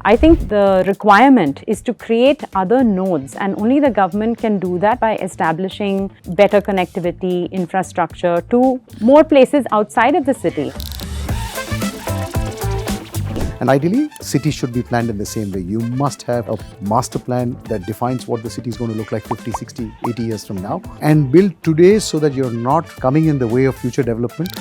I think the requirement is to create other nodes, and only the government can do that by establishing better connectivity infrastructure to more places outside of the city. And ideally, cities should be planned in the same way. You must have a master plan that defines what the city is going to look like 50, 60, 80 years from now, and build today so that you're not coming in the way of future development.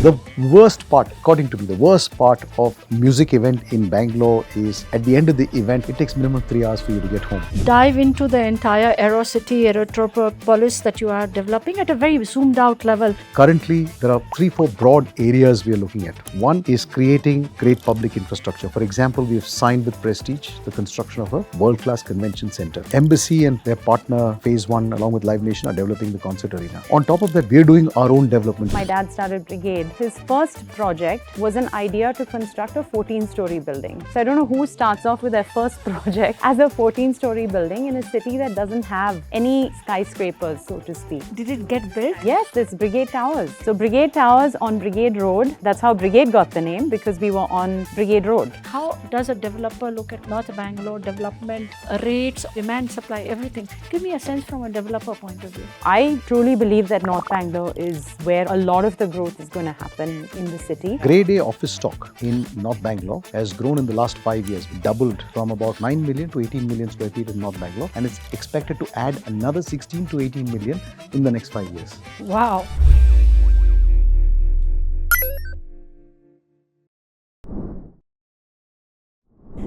The worst part, according to me, the worst part of music event in Bangalore is at the end of the event, it takes minimum 3 hours for you to get home. Dive into the entire Aerocity, Aerotropolis that you are developing at a very zoomed out level. Currently, there are 3-4 broad areas we are looking at. One is creating great public infrastructure. For example, we have signed with Prestige the construction of a world-class convention center. Embassy and their partner, Phase 1, along with Live Nation, are developing the concert arena. On top of that, we are doing our own development. My dad started Brigade. His first project was an idea to construct a 14-story building. So I don't know who starts off with their first project as a 14-story building in a city that doesn't have any skyscrapers, so to speak. Did it get built? Yes, it's Brigade Towers. So Brigade Towers on Brigade Road, that's how Brigade got the name, because we were on Brigade Road. How does a developer look at North Bangalore development, rates, demand, supply, everything? Give me a sense from a developer point of view. I truly believe that North Bangalore is where a lot of the growth is going to happen in the city. Grade A office stock in North Bangalore has grown in the last 5 years, doubled from about 9 million to 18 million square feet in North Bangalore, and it's expected to add another 16 to 18 million in the next 5 years. Wow.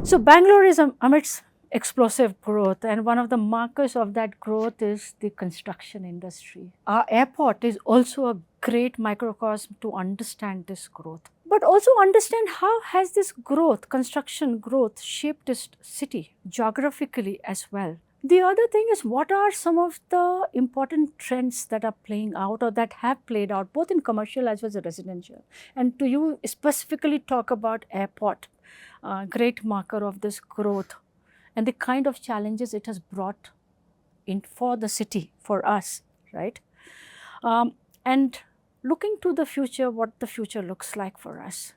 So Bangalore is amidst explosive growth, and one of the markers of that growth is the construction industry. Our airport is also a great microcosm to understand this growth, but also understand how has this growth, construction growth, shaped this city geographically as well. The other thing is, what are some of the important trends that are playing out or that have played out both in commercial as well as residential? And do you specifically talk about airport, great marker of this growth, and the kind of challenges it has brought in for the city, for us, right? And looking to the future, what the future looks like for us.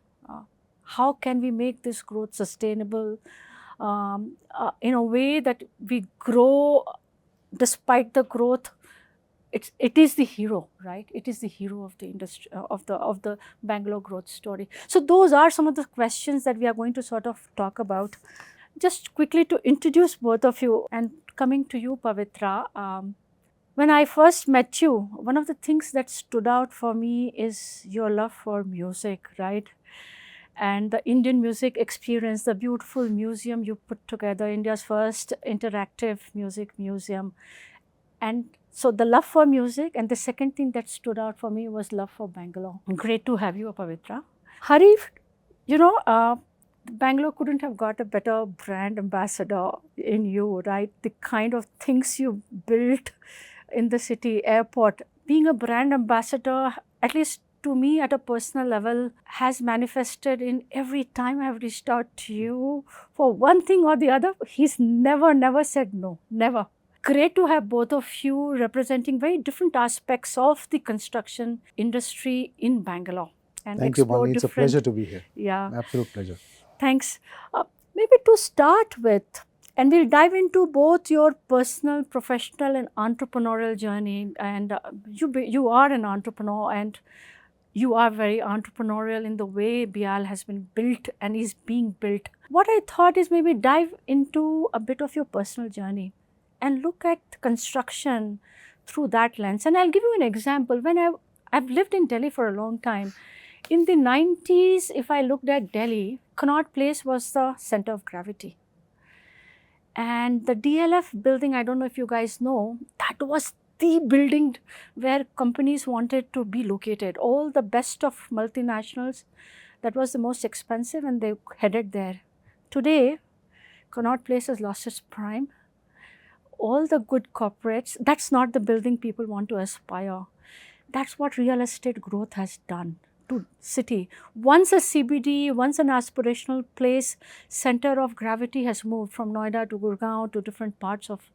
How can we make this growth sustainable in a way that we grow despite the growth? It is the hero, right? It is the hero of the industry, of the Bangalore growth story. So those are some of the questions that we are going to sort of talk about. Just quickly to introduce both of you, and coming to you, Pavitra. When I first met you, one of the things that stood out for me is your love for music, right? And the Indian music experience, the beautiful museum you put together, India's first interactive music museum. And so the love for music, and the second thing that stood out for me was love for Bangalore. Great to have you, Pavitra. Harif, you know, Bangalore couldn't have got a better brand ambassador in you, right? The kind of things you built in the city, airport. Being a brand ambassador, at least to me at a personal level, has manifested in every time I've reached out to you for one thing or the other. He's never said no, never. Great to have both of you representing very different aspects of the construction industry in Bangalore. And Thank you, Bhavani. It's a pleasure to be here. Yeah. Absolute pleasure. Thanks. Maybe to start with, and we'll dive into both your personal, professional and entrepreneurial journey. And you are an entrepreneur, and you are very entrepreneurial in the way Bial has been built and is being built. What I thought is maybe dive into a bit of your personal journey and look at construction through that lens. And I'll give you an example. When I've lived in Delhi for a long time. In the 90s, if I looked at Delhi, Connaught Place was the center of gravity. And the DLF building, I don't know if you guys know, that was the building where companies wanted to be located. All the best of multinationals, that was the most expensive, and they headed there. Today, Connaught Place has lost its prime. All the good corporates, that's not the building people want to aspire. That's what real estate growth has done to city. Once a CBD, once an aspirational place, center of gravity has moved from Noida to Gurgaon to different parts of,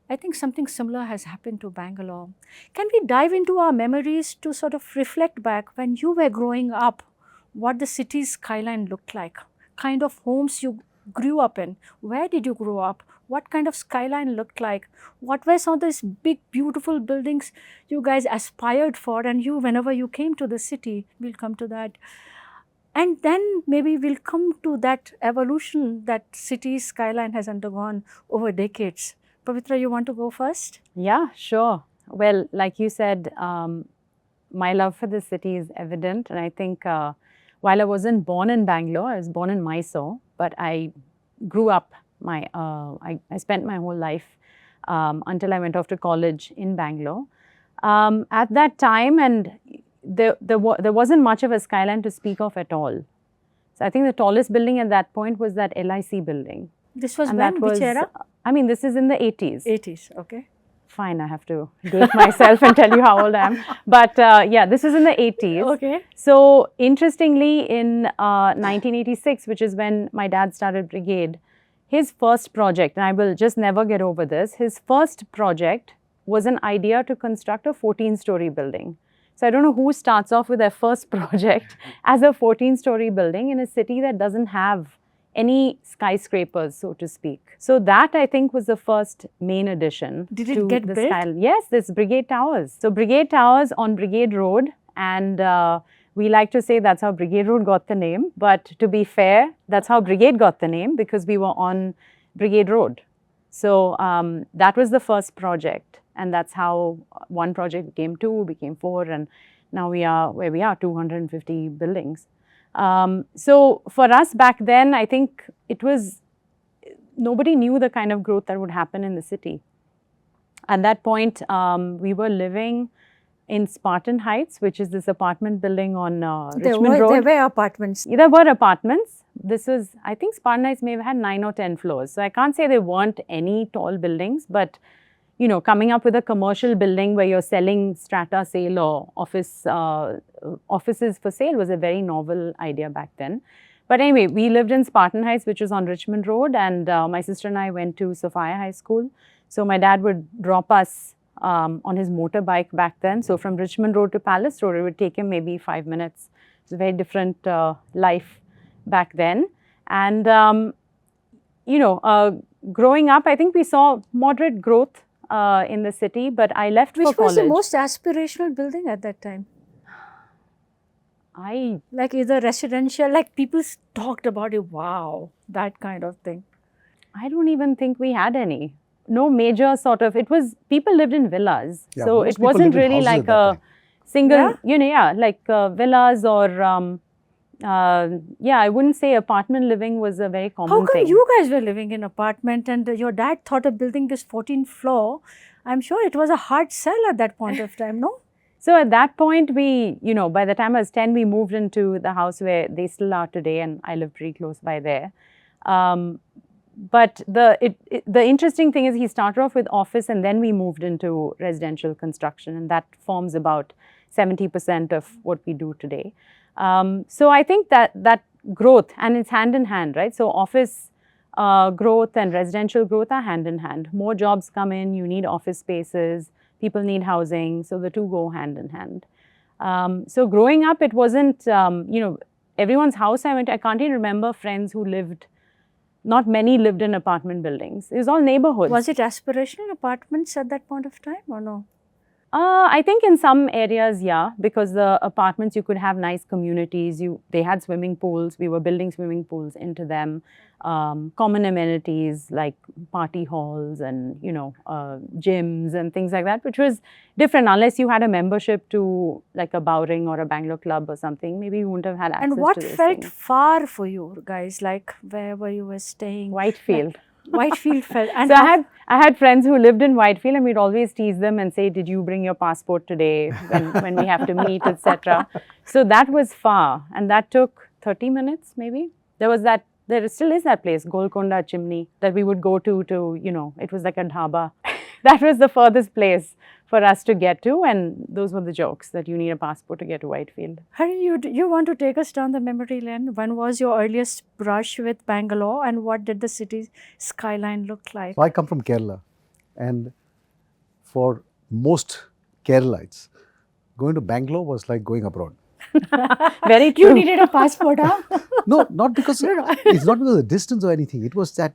I think something similar has happened to Bangalore. Can we dive into our memories to sort of reflect back when you were growing up? what the city's skyline looked like, kind of homes you grew up in, where did you grow up, what kind of skyline looked like, what were some of these big beautiful buildings you guys aspired for, and you, whenever you came to the city, we'll come to that. And then maybe we'll come to that evolution that city's skyline has undergone over decades. Pavitra, you want to go first? Yeah, sure. Well, like you said, my love for the city is evident. And I think while I wasn't born in Bangalore, I was born in Mysore, but I grew up, I spent my whole life until I went off to college in Bangalore. At that time, and there wasn't much of a skyline to speak of at all. So I think the tallest building at that point was that LIC building. This was And when? that was, Which era? I mean, this is in the 80s. 80s, okay. Fine, I have to date myself and tell you how old I am. But yeah, this is in the 80s. Okay. So interestingly, in 1986, which is when my dad started Brigade, his first project, and I will just never get over this, his first project was an idea to construct a 14-story building. So I don't know who starts off with their first project as a 14-story building in a city that doesn't have any skyscrapers, so to speak. So that, I think, was the first main addition. Did it to get the built? style. Yes, this Brigade Towers. So Brigade Towers on Brigade Road, and we like to say that's how Brigade Road got the name. But to be fair, that's how Brigade got the name, because we were on Brigade Road. So that was the first project, and that's how one project became 2, became 4, and now we are where we are, 250 buildings. So for us back then, I think it was, nobody knew the kind of growth that would happen in the city. At that point, we were living in Spartan Heights, which is this apartment building on Richmond Road. There were apartments. There were apartments. This was, I think Spartan Heights may have had 9 or 10 floors. So I can't say there weren't any tall buildings, but you know, coming up with a commercial building where you're selling strata sale or offices for sale was a very novel idea back then. But anyway, we lived in Spartan Heights, which was on Richmond Road, and my sister and I went to Sophia High School. So my dad would drop us on his motorbike back then. So from Richmond Road to Palace Road, it would take him maybe 5 minutes. It was a very different life back then. And, you know, growing up, I think we saw moderate growth in the city, but I left for college. Which was the most aspirational building at that time? Like either residential, like people talked about it, wow, that kind of thing. I don't even think we had any. No major sort of, it was, people lived in villas. Yeah, so it wasn't really like a single, you know, like villas or, yeah, I wouldn't say apartment living was a very common thing. How come you guys were living in apartment and your dad thought of building this 14th floor? I'm sure it was a hard sell at that point of time, no? So at that point, we, you know, by the time I was 10, we moved into the house where they still are today, and I live pretty close by there. But the interesting thing is he started off with office and then we moved into residential construction, and that forms about 70% of what we do today. So I think that growth, and it's hand in hand, right? So office growth and residential growth are hand in hand. More jobs come in, you need office spaces, people need housing, so the two go hand in hand. So growing up, it wasn't, you know, everyone's house I went to, I can't even remember friends who lived, not many lived in apartment buildings. It was all neighborhoods. Was it aspirational apartments at that point of time or no? I think in some areas, yeah, because the apartments, you could have nice communities. They had swimming pools. We were building swimming pools into them. Common amenities like party halls and, you know, gyms and things like that, which was different. Unless you had a membership to like a Bowring or a Bangalore club or something, maybe you wouldn't have had access to And what those felt things. far for you guys, like wherever you were staying? Whitefield. Whitefield felt. And so I had friends who lived in Whitefield, and we'd always tease them and say, did you bring your passport today when we have to meet, etc. So that was far, and that took 30 minutes maybe. There still is that place, Golconda Chimney, that we would go to, you know, it was like a dhaba. That was the furthest place for us to get to, and those were the jokes that you need a passport to get to Whitefield. Hari, you want to take us down the memory lane? When was your earliest brush with Bangalore, and what did the city's skyline look like? So I come from Kerala, and for most Keralites, going to Bangalore was like going abroad. Very true. You needed a passport, huh? No, not because No, no. it's not because of the distance or anything. It was that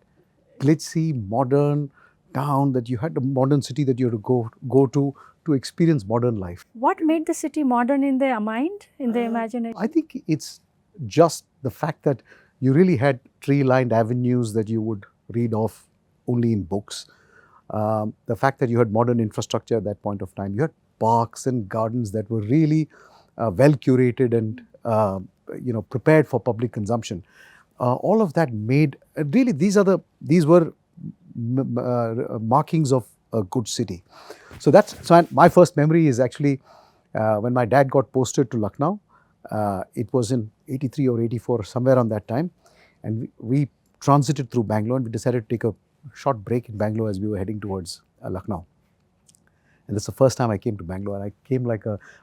glitzy, modern town that you had, a modern city that you had to go to experience modern life. What made the city modern in their mind, in their imagination? I think it's just the fact that you really had tree-lined avenues that you would read off only in books. The fact that you had modern infrastructure at that point of time. You had parks and gardens that were really well curated and prepared for public consumption. All of that made really these were markings of a good city. So my first memory is actually when my dad got posted to Lucknow. It was in 83 or 84, somewhere on that time, and we transited through Bangalore, and we decided to take a short break in Bangalore as we were heading towards Lucknow. And that's the first time I came to Bangalore. And I came I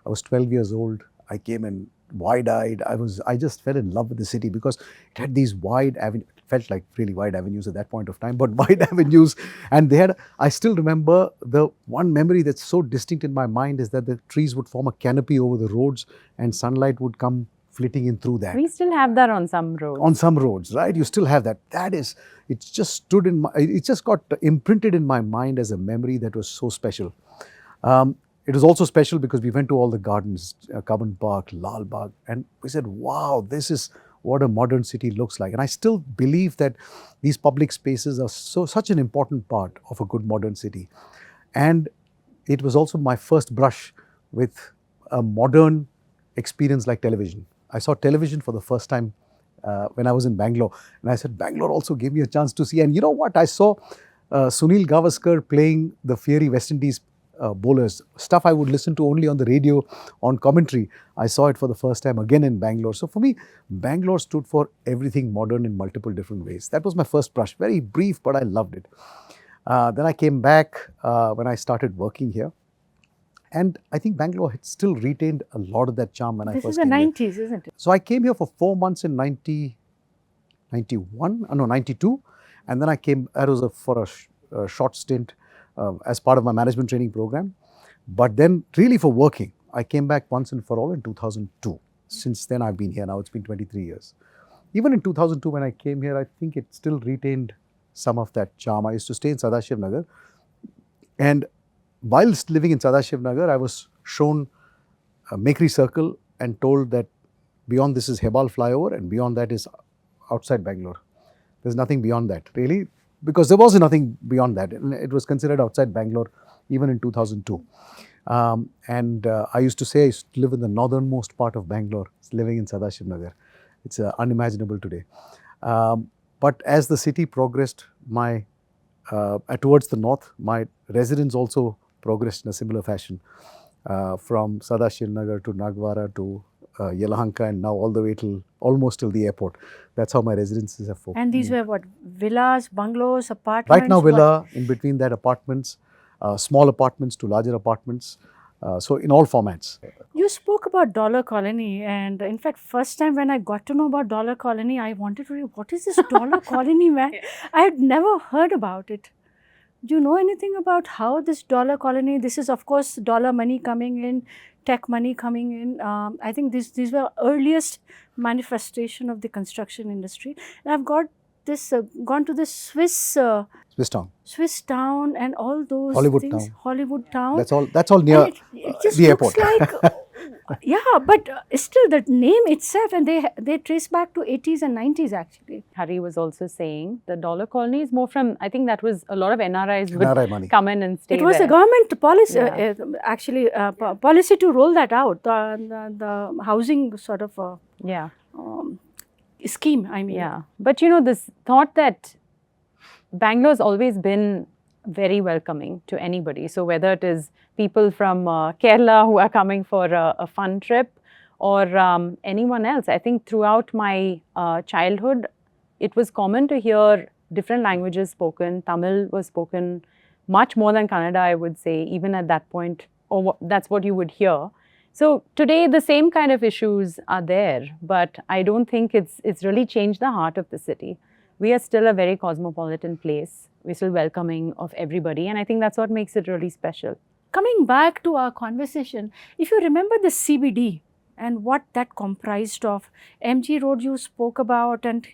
was 12 years old. I came in wide-eyed. I just fell in love with the city because it had these wide avenues. It felt like really wide avenues at that point of time, but wide avenues. And I still remember the one memory that's so distinct in my mind is that the trees would form a canopy over the roads and sunlight would come flitting in through that. We still have that on some roads. On some roads, right? You still have that. It just it just got imprinted in my mind as a memory that was so special. It was also special because we went to all the gardens, Kaban Park, Lal Bagh, and we said, wow, this is what a modern city looks like. And I still believe that these public spaces are such an important part of a good modern city. And it was also my first brush with a modern experience like television. I saw television for the first time when I was in Bangalore. And I said, Bangalore also gave me a chance to see. And you know what? I saw Sunil Gavaskar playing the fiery West Indies bowlers, stuff I would listen to only on the radio, on commentary. I saw it for the first time again in Bangalore. So for me, Bangalore stood for everything modern in multiple different ways. That was my first brush. Very brief, but I loved it. Then I came back when I started working here. And I think Bangalore had still retained a lot of that charm when I first came here. This is the 90s, isn't it? So I came here for 4 months in 92. And then I came, that was for a short stint as part of my management training program. But then really for working, I came back once and for all in 2002. Since then I've been here. Now it's been 23 years. Even in 2002 when I came here, I think it still retained some of that charm. I used to stay in Sadashiv Nagar. And whilst living in Sadashiv Nagar, I was shown a Makery Circle and told that beyond this is Hebal flyover and beyond that is outside Bangalore. There's nothing beyond that, really, because there was nothing beyond that. It was considered outside Bangalore even in 2002. I used to say I used to live in the northernmost part of Bangalore, living in Sadashiv Nagar. It's unimaginable today. But as the city progressed, towards the north, my residence also progressed in a similar fashion. From Sadashiv Nagar to Nagwara to Yelahanka and now all the way almost till the airport. That's how my residences have focused. And these were what? Villas, bungalows, apartments? Right now villa, in between that apartments, small apartments to larger apartments. So in all formats. You spoke about Dollar Colony, and in fact, first time when I got to know about Dollar Colony, I wanted to read, what is this Dollar Colony, man? I had never heard about it. Do you know anything about how this Dollar Colony, this is of course dollar money coming in, tech money coming in. I think these were earliest manifestation of the construction industry. And I've got this, gone to this Swiss town and all those Hollywood things. town. Hollywood town. That's all near it just the looks airport. like, yeah, but still the name itself, and they trace back to 80s and 90s actually. Hari was also saying the Dollar Colony is more from, I think that was a lot of NRIs NRI would money. come in and stay It was there. a government policy, Yeah. policy to roll that out, the housing sort of Yeah. scheme, I mean. Yeah. But you know, this thought that Bangalore's always been very welcoming to anybody. So whether it is people from Kerala who are coming for a fun trip or anyone else, I think throughout my childhood, it was common to hear different languages spoken. Tamil was spoken much more than Kannada, I would say, even at that point, or that's what you would hear. So today, the same kind of issues are there, but I don't think it's really changed the heart of the city. We are still a very cosmopolitan place. We're still welcoming of everybody, and I think that's what makes it really special. Coming back to our conversation, if you remember the CBD, and what that comprised of. MG Road you spoke about, and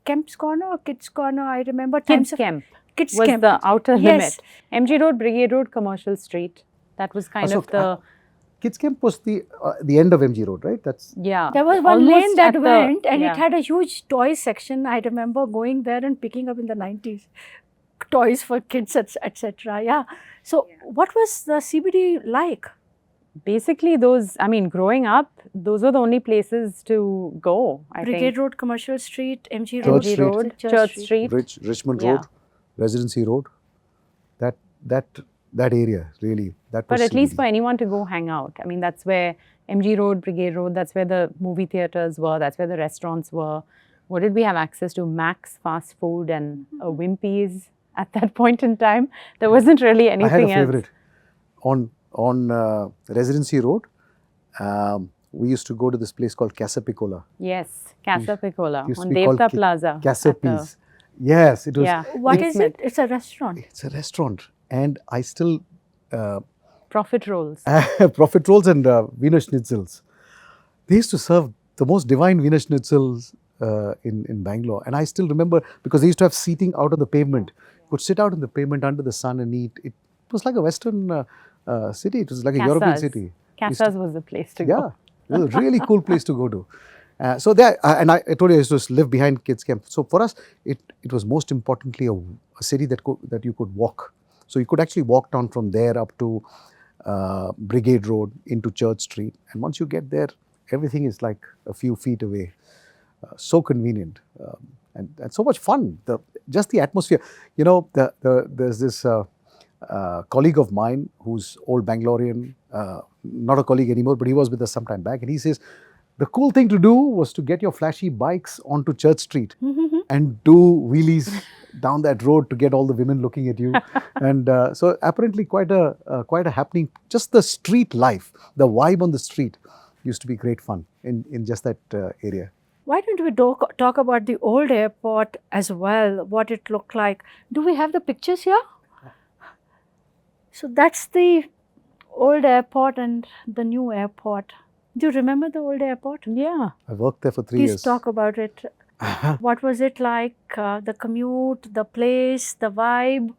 Kemp's Corner or Kids Corner, I remember. Kids Camp Kids was Camp. the outer Yes. limit. MG Road, Brigade Road, Commercial Street. That was kind of the... Kids Camp was the end of MG Road, right? That's Yeah. There was one almost lane that at went, and yeah. it had a huge toy section. I remember going there and picking up in the 90s toys for kids, etc. Yeah. So, what was the CBD like? Basically, those, I mean, growing up, those were the only places to go, I Brigade think. Road, Commercial Street, MG Church Road, Street. Road, Church Street. Richmond Yeah. Road, Residency Road. That area, really. That was But at least CBD. for anyone to go hang out. I mean, that's where MG Road, Brigade Road, that's where the movie theatres were, that's where the restaurants were. What did we have access to? Max fast food and Wimpy's at that point in time. There wasn't really I had anything a else. favorite. On Residency Road, we used to go to this place called Casa Piccola. Yes, Casa Piccola Used to on be called Devta Plaza. Casa at the- Peas. Yes, it was. Yeah. What is Basement. it? It's a restaurant. It's a restaurant, and I still Profit rolls. profit rolls and Wiener Schnitzels. They used to serve the most divine Wiener Schnitzels in Bangalore, and I still remember because they used to have seating out on the pavement. You could sit out on the pavement under the sun and eat. It was like a Western city. It was like a European Casas. city. Casas was the place to Yeah, go. it was a really cool place to go to. So there, and I told you I used to live behind Kids Camp. So for us, it was most importantly a city that you could walk. So you could actually walk down from there up to Brigade Road into Church Street, and once you get there, everything is like a few feet away. So convenient and so much fun. Just the atmosphere. You know, there's this colleague of mine who's old Bangalorean, not a colleague anymore, but he was with us some time back, and he says the cool thing to do was to get your flashy bikes onto Church Street and do wheelies down that road to get all the women looking at you. And so apparently quite a happening. Just the street life, the vibe on the street used to be great fun in just that area. Why don't we talk about the old airport as well, what it looked like? Do we have the pictures here? So that's the old airport and the new airport. Do you remember the old airport? Yeah. I worked there for 3 Please years. talk about it. What was it like? The commute, the place, the vibe?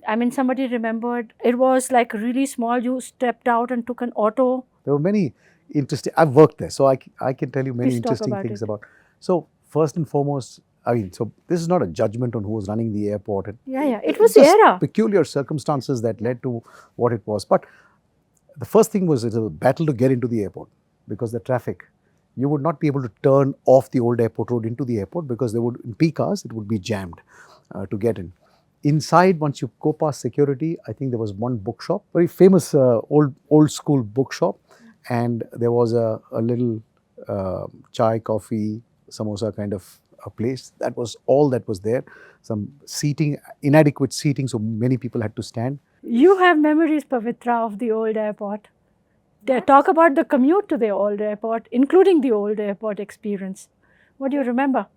I mean, somebody remembered it was like really small. You stepped out and took an auto. There were many interesting. I've worked there, so I can tell you many Please talk interesting about things it. about. So first and foremost, I mean, so this is not a judgment on who was running the airport. Yeah. It was the just era. peculiar circumstances that led to what it was. But the first thing was it was a battle to get into the airport because the traffic. You would not be able to turn off the old airport road into the airport because there would, in peak hours, it would be jammed to get in. Inside, once you go past security, I think there was one bookshop, very famous old school bookshop, and there was a little chai, coffee, samosa kind of a place. That was all that was there. Some seating, inadequate seating, so many people had to stand. You have memories, Pavitra, of the old airport. Talk about the commute to the old airport, including the old airport experience. What do you remember?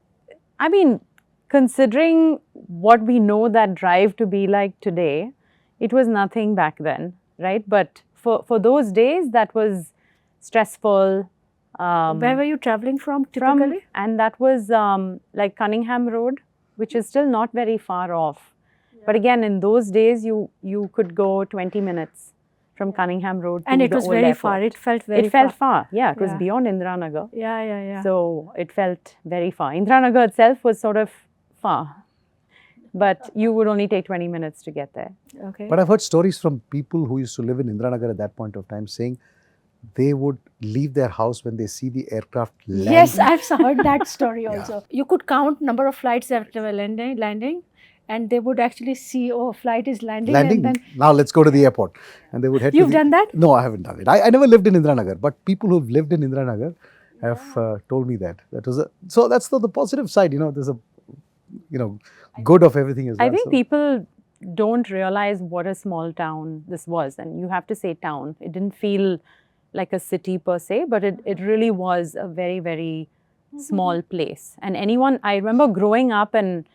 I mean, considering what we know that drive to be like today, it was nothing back then, right? But for those days, that was stressful. Where were you traveling from typically? And that was like Cunningham Road, which is still not very far off. Yeah. But again, in those days, you could go 20 minutes from Cunningham Road to and it the was old very airport. far. It felt very far. It felt far. Yeah, it was beyond Indiranagar. Yeah. So it felt very far. Indiranagar itself was sort of far. But you would only take 20 minutes to get there. Okay. But I've heard stories from people who used to live in Indiranagar at that point of time saying they would leave their house when they see the aircraft land. Yes, I've heard that story also. You could count number of flights that were landing, and they would actually see, oh, flight is landing. Landing. And then Now let's go to the airport. And they would head You've to the, done that? No, I haven't done it. I never lived in Indiranagar, but people who've lived in Indiranagar have told me that. So that's the positive side, there's a, good of everything as well. I think people don't realize what a small town this was. And you have to say town. It didn't feel like a city per se, but it really was a very, very small place. And I remember growing up and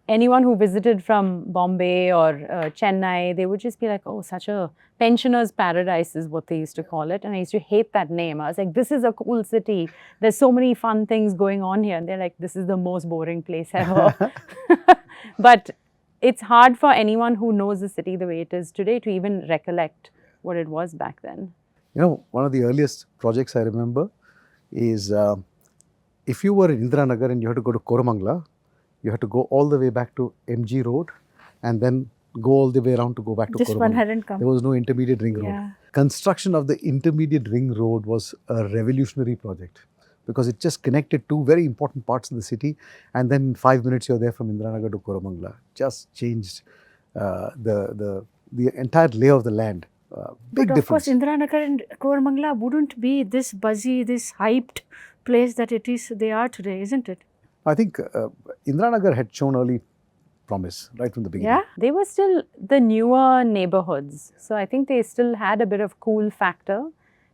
anyone who visited from Bombay or Chennai, they would just be like, oh, such a pensioner's paradise is what they used to call it. And I used to hate that name. I was like, this is a cool city. There's so many fun things going on here. And they're like, this is the most boring place ever. But it's hard for anyone who knows the city the way it is today to even recollect what it was back then. You know, one of the earliest projects I remember is if you were in Indiranagar and you had to go to Koramangala, you had to go all the way back to MG Road and then go all the way around to go back to This Koramangala. one hadn't come. There was no intermediate ring road. Yeah. Construction of the intermediate ring road was a revolutionary project because it just connected two very important parts of the city, and then in 5 minutes you're there from Indiranagar to Koramangala. Just changed the entire lay of the land. Big But of course, difference. Indiranagar and Koramangala wouldn't be this buzzy, this hyped place that they are today, isn't it? I think Indiranagar had shown early promise right from the beginning. Yeah. They were still the newer neighborhoods. So I think they still had a bit of cool factor.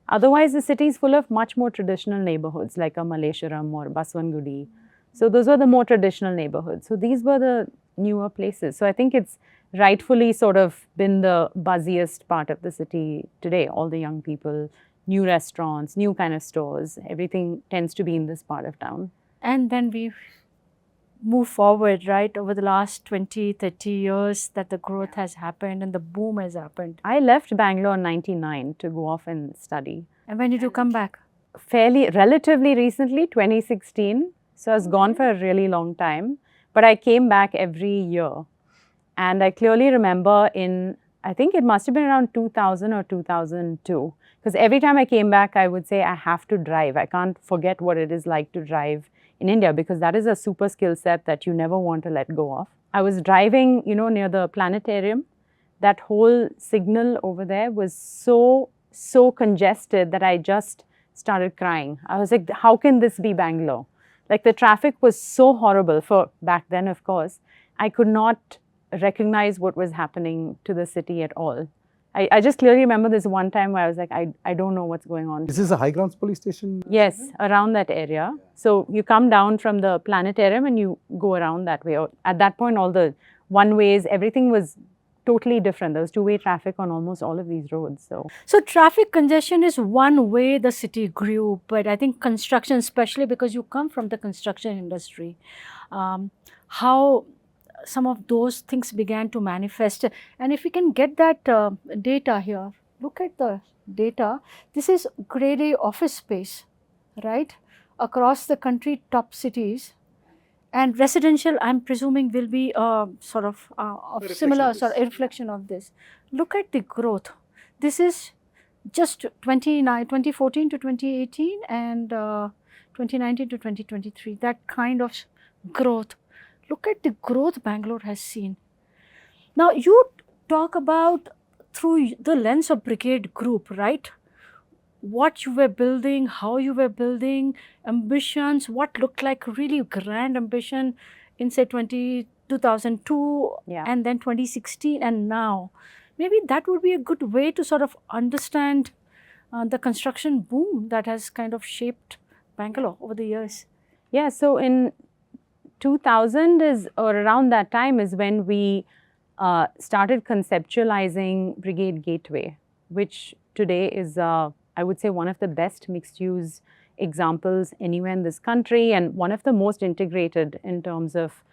Otherwise, the city is full of much more traditional neighborhoods like a Malleswaram or Baswangudi. So those were the more traditional neighborhoods. So these were the newer places. So I think it's rightfully sort of been the buzziest part of the city today. All the young people, new restaurants, new kind of stores, everything tends to be in this part of town. And then we move forward, right, over the last 20, 30 years that the growth has happened and the boom has happened. I left Bangalore in '99 to go off and study. And when did you come back? Relatively recently, 2016. So I was gone for a really long time. But I came back every year. And I clearly remember I think it must have been around 2000 or 2002. Because every time I came back, I would say I have to drive. I can't forget what it is like to drive in India, because that is a super skill set that you never want to let go of. I was driving, near the planetarium. That whole signal over there was so congested that I just started crying. I was like, how can this be Bangalore? Like, the traffic was so horrible for back then, of course. I could not recognize what was happening to the city at all. I just clearly remember this one time where I was like, I don't know what's going on. This is a high grounds police station? Yes, around that area. So you come down from the planetarium and you go around that way. At that point, all the one-ways, everything was totally different. There was two-way traffic on almost all of these roads. So traffic congestion is one way the city grew, but I think construction, especially because you come from the construction industry, how some of those things began to manifest. And if we can get that data here, look at the data. This is grade A office space, right? Across the country, top cities. And residential, I'm presuming, will be sort of similar sort of reflection of this. Look at the growth. This is just 2014 to 2018 and 2019 to 2023, that kind of growth. Look at the growth Bangalore has seen. Now, you talk about through the lens of Brigade Group, right? What you were building, how you were building, ambitions, what looked like really grand ambition in say 2002 and then 2016 and now. Maybe that would be a good way to sort of understand the construction boom that has kind of shaped Bangalore over the years. Yeah, so in 2000 or around that time is when we started conceptualizing Brigade Gateway, which today is, I would say, one of the best mixed-use examples anywhere in this country, and one of the most integrated in terms of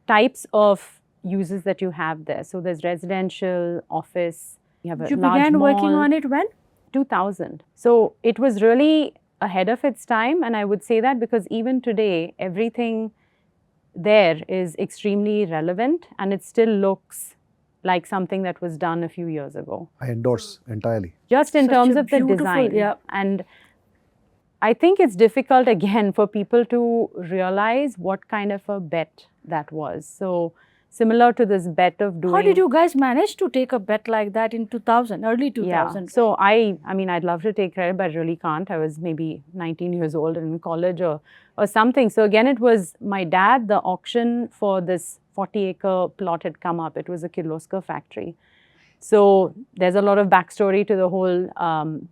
types of uses that you have there. So there's residential, office, you have a large mall. You began working on it when? 2000. So it was really ahead of its time, and I would say that because even today, everything there is extremely relevant and it still looks like something that was done a few years ago. I endorse entirely. Just in Such terms a of the beautiful, design. yeah. And I think it's difficult again for people to realize what kind of a bet that was. So similar to this bet of doing... How did you guys manage to take a bet like that in 2000, early 2000? Yeah. So I mean, I'd love to take credit, but I really can't. I was maybe 19 years old and in college or something. So again, it was my dad, the auction for this 40-acre plot had come up. It was a Kirloskar factory. So there's a lot of backstory to the whole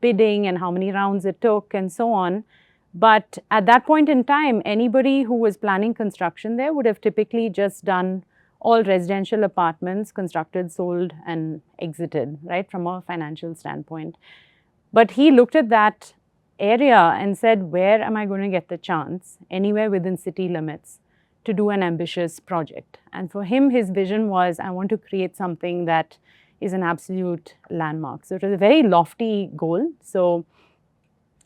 bidding and how many rounds it took and so on. But at that point in time, anybody who was planning construction there would have typically just done all residential apartments constructed, sold and exited, right, from a financial standpoint. But he looked at that area and said, where am I going to get the chance, anywhere within city limits, to do an ambitious project? And for him, his vision was, I want to create something that is an absolute landmark. So it was a very lofty goal. So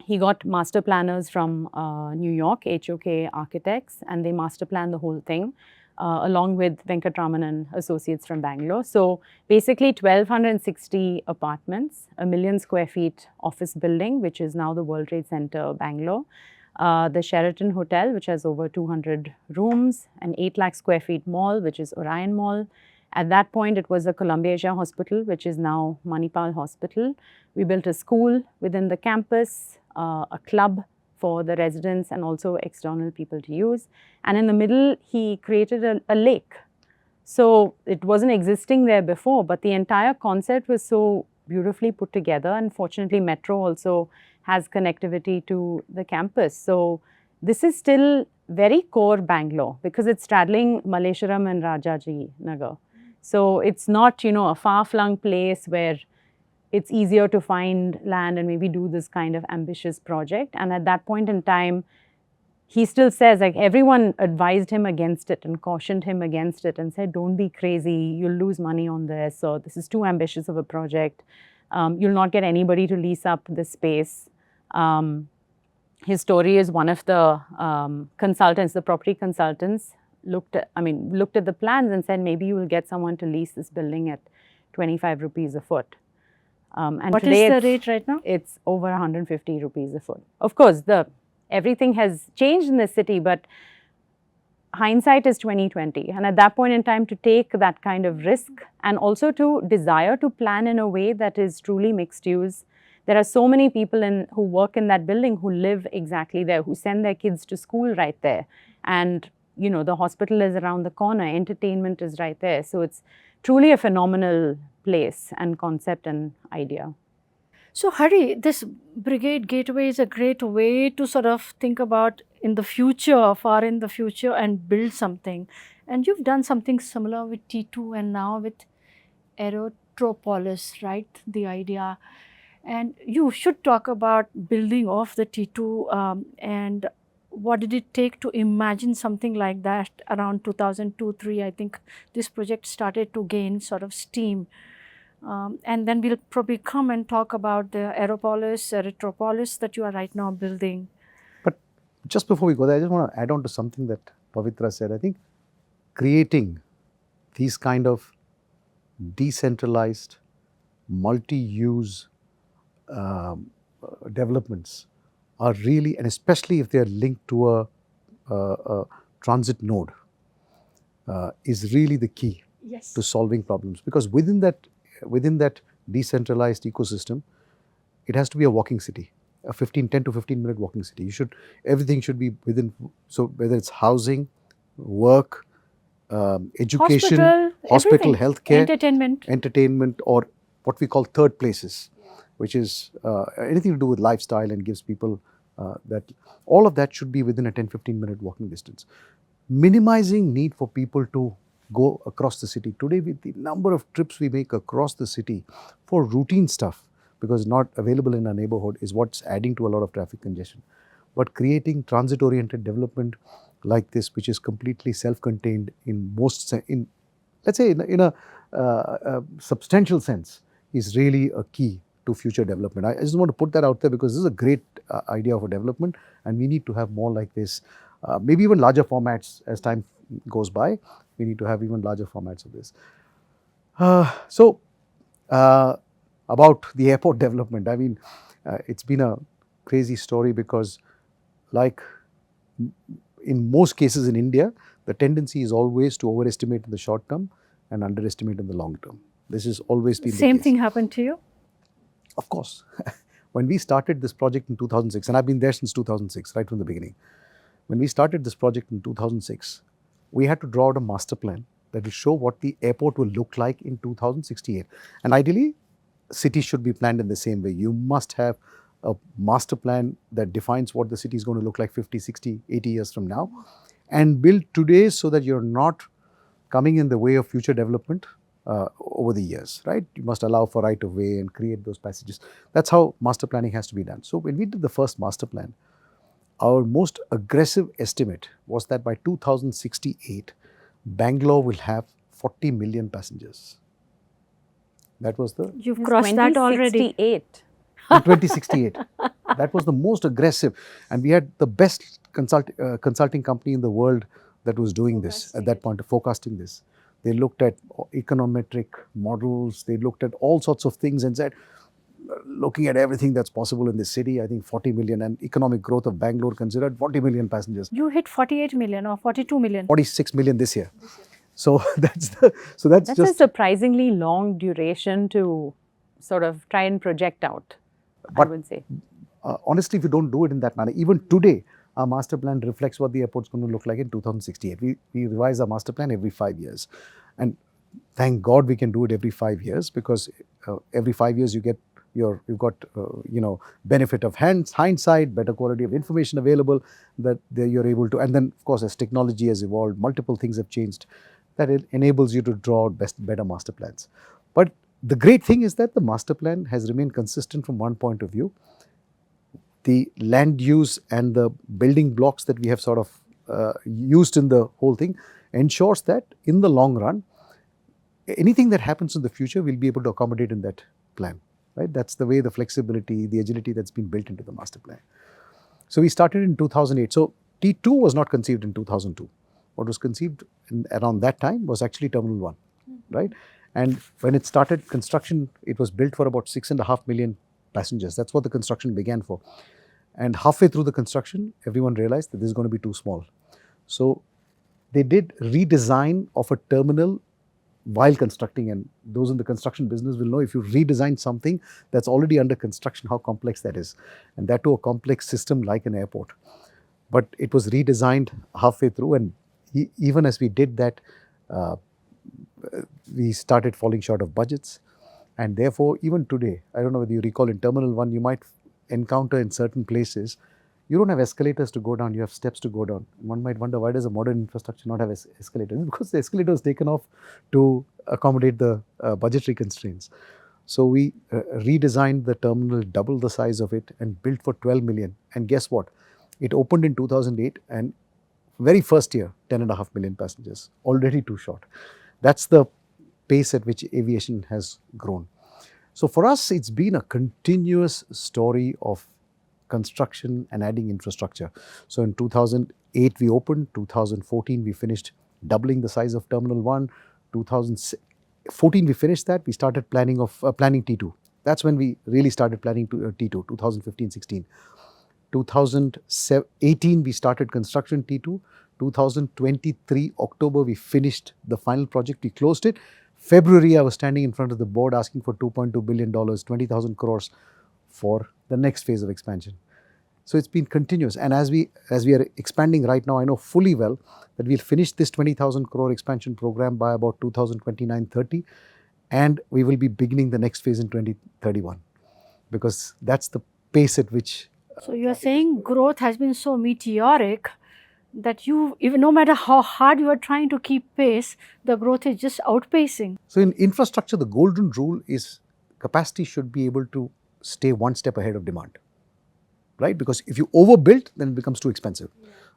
he got master planners from New York, HOK Architects, and they master planned the whole thing, along with Venkatraman Associates from Bangalore. So basically 1,260 apartments, a 1 million square feet office building, which is now the World Trade Center, Bangalore. The Sheraton Hotel, which has over 200 rooms, an 8 lakh square feet mall, which is Orion Mall. At that point, it was a Columbia Asia Hospital, which is now Manipal Hospital. We built a school within the campus, a club for the residents and also external people to use. And in the middle, he created a lake. So it wasn't existing there before, but the entire concept was so beautifully put together. And fortunately, Metro also has connectivity to the campus. So this is still very core Bangalore because it's straddling Malleshwaram and Rajaji Nagar. So it's not, you know, a far-flung place where it's easier to find land and maybe do this kind of ambitious project. And at that point in time, he still says, like, everyone advised him against it and cautioned him against it and said, don't be crazy, you'll lose money on this, or this is too ambitious of a project. You'll not get anybody to lease up this space. His story is one of the consultants, the property consultants, looked at the plans and said, maybe you will get someone to lease this building at 25 rupees a foot. And what today is the rate right now? It's over 150 rupees a foot. Of course, everything has changed in the city, but hindsight is 2020. And at that point in time, to take that kind of risk and also to desire to plan in a way that is truly mixed use. There are so many people who work in that building who live exactly there, who send their kids to school right there. And you know, the hospital is around the corner, entertainment is right there. So it's truly a phenomenal place and concept and idea. So Hari, this Brigade Gateway is a great way to sort of think about in the future, far in the future, and build something. And you've done something similar with T2 and now with Aerotropolis, right? The idea. And you should talk about building off the T2 and what did it take to imagine something like that around 2002-03? I think this project started to gain sort of steam. And then we'll probably come and talk about the Aerotropolis that you are right now building. But just before we go there, I just want to add on to something that Pavitra said. I think creating these kind of decentralized, multi-use developments are really, and especially if they are linked to a transit node, is really the key to solving problems. Because within that decentralized ecosystem, it has to be a walking city, a 10 to 15 minute walking city. Everything should be within, so whether it's housing, work, education, hospital healthcare, entertainment, or what we call third places, which is anything to do with lifestyle and gives people that, all of that should be within a 10-15 minute walking distance. Minimizing need for people to go across the city. Today, with the number of trips we make across the city for routine stuff, because not available in our neighborhood, is what's adding to a lot of traffic congestion. But creating transit-oriented development like this, which is completely self-contained in let's say in a substantial sense, is really a key to future development. I just want to put that out there because this is a great idea of a development, and we need to have more like this. Maybe even larger formats as time goes by. We need to have even larger formats of this. About the airport development, I mean, it's been a crazy story because, like in most cases in India, the tendency is always to overestimate in the short term and underestimate in the long term. This has always been the case. Same thing happened to you? Of course. When we started this project in 2006, and I've been there since 2006, right from the beginning. When we started this project in 2006, we had to draw out a master plan that will show what the airport will look like in 2068. And ideally, cities should be planned in the same way. You must have a master plan that defines what the city is going to look like 50, 60, 80 years from now, and build today so that you're not coming in the way of future development over the years, right? You must allow for right of way and create those passages. That's how master planning has to be done. So when we did the first master plan, our most aggressive estimate was that by 2068, Bangalore will have 40 million passengers. That was the You've crossed that already. 2068. in 2068. That was the most aggressive, and we had the best consulting company in the world that was doing this at that point, forecasting this. They looked at econometric models, they looked at all sorts of things and said, looking at everything that's possible in this city, I think 40 million, and economic growth of Bangalore considered 40 million passengers. You hit 48 million or 42 million. 46 million this year. So that's That's a just. surprisingly long duration to sort of try and project out, I would say. Honestly, if you don't do it in that manner, even today, our master plan reflects what the airport's going to look like in 2068. We revise our master plan every 5 years. And thank God we can do it every 5 years, because every 5 years you've got benefit of hindsight, better quality of information available that you're able to. And then, of course, as technology has evolved, multiple things have changed, that it enables you to draw out better master plans. But the great thing is that the master plan has remained consistent from one point of view. The land use and the building blocks that we have sort of used in the whole thing ensures that in the long run, anything that happens in the future will be able to accommodate in that plan, right? That's the way the flexibility, the agility that's been built into the master plan. So we started in 2008. So T2 was not conceived in 2002. What was conceived around that time was actually Terminal 1, right? And when it started construction, it was built for about 6.5 million passengers. That's what the construction began for. And halfway through the construction, everyone realized that this is going to be too small. So they did redesign of a terminal while constructing, and those in the construction business will know, if you redesign something that's already under construction, how complex that is. And that to a complex system like an airport. But it was redesigned halfway through, and even as we did that, we started falling short of budgets. And therefore, even today, I don't know whether you recall, in Terminal 1, you might encounter in certain places, you don't have escalators to go down, you have steps to go down. One might wonder, why does a modern infrastructure not have escalators? Because the escalator was taken off to accommodate the budgetary constraints. So we redesigned the terminal, doubled the size of it, and built for 12 million. And guess what? It opened in 2008, and very first year, 10.5 million passengers, already too short. That's the pace at which aviation has grown. So for us, it's been a continuous story of construction and adding infrastructure. So in 2008 we opened, 2014 we finished doubling the size of Terminal 1, 2014 we finished that, we started planning T2. That's when we really started planning T2, 2015-16. 2018 we started construction T2, 2023 October we finished the final project, we closed it. February I was standing in front of the board asking for $2.2 billion, 20,000 crores for the next phase of expansion. So it's been continuous, and as we are expanding right now, I know fully well that we'll finish this 20,000 crore expansion program by about 2029-30, and we will be beginning the next phase in 2031, because that's the pace at which. So you're saying growth has been so meteoric that even no matter how hard you are trying to keep pace, the growth is just outpacing. So in infrastructure, the golden rule is capacity should be able to stay one step ahead of demand, right? Because if you overbuild, then it becomes too expensive,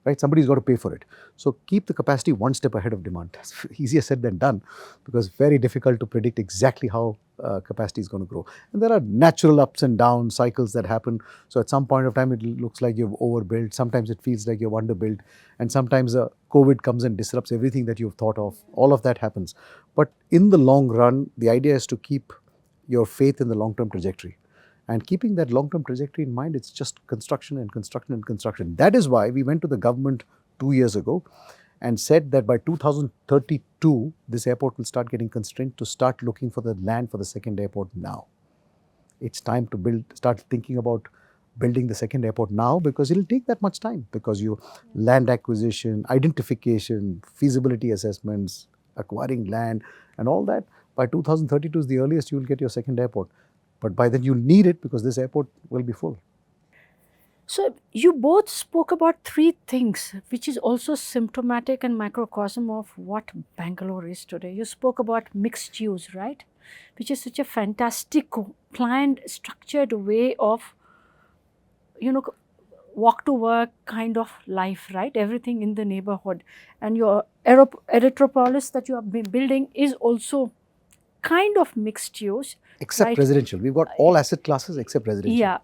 right? Somebody's got to pay for it. So keep the capacity one step ahead of demand. That's easier said than done, because it's very difficult to predict exactly how capacity is going to grow. And there are natural ups and down cycles that happen. So at some point of time, it looks like you've overbuilt. Sometimes it feels like you've underbuilt. And sometimes COVID comes and disrupts everything that you've thought of. All of that happens. But in the long run, the idea is to keep your faith in the long-term trajectory. And keeping that long-term trajectory in mind, it's just construction and construction and construction. That is why we went to the government 2 years ago and said that by 2032, this airport will start getting constrained, to start looking for the land for the second airport now. It's time to start thinking about building the second airport now, because it'll take that much time, because you land acquisition, identification, feasibility assessments, acquiring land and all that. By 2032 is the earliest you will get your second airport. But by then you'll need it, because this airport will be full. So you both spoke about three things, which is also symptomatic and microcosm of what Bangalore is today. You spoke about mixed use, right? Which is such a fantastic planned, structured way of, you know, walk to work kind of life, right? Everything in the neighborhood. And your Erythropolis that you have been building is also kind of mixed use, Except right? residential. We've got all asset classes except residential. Yeah.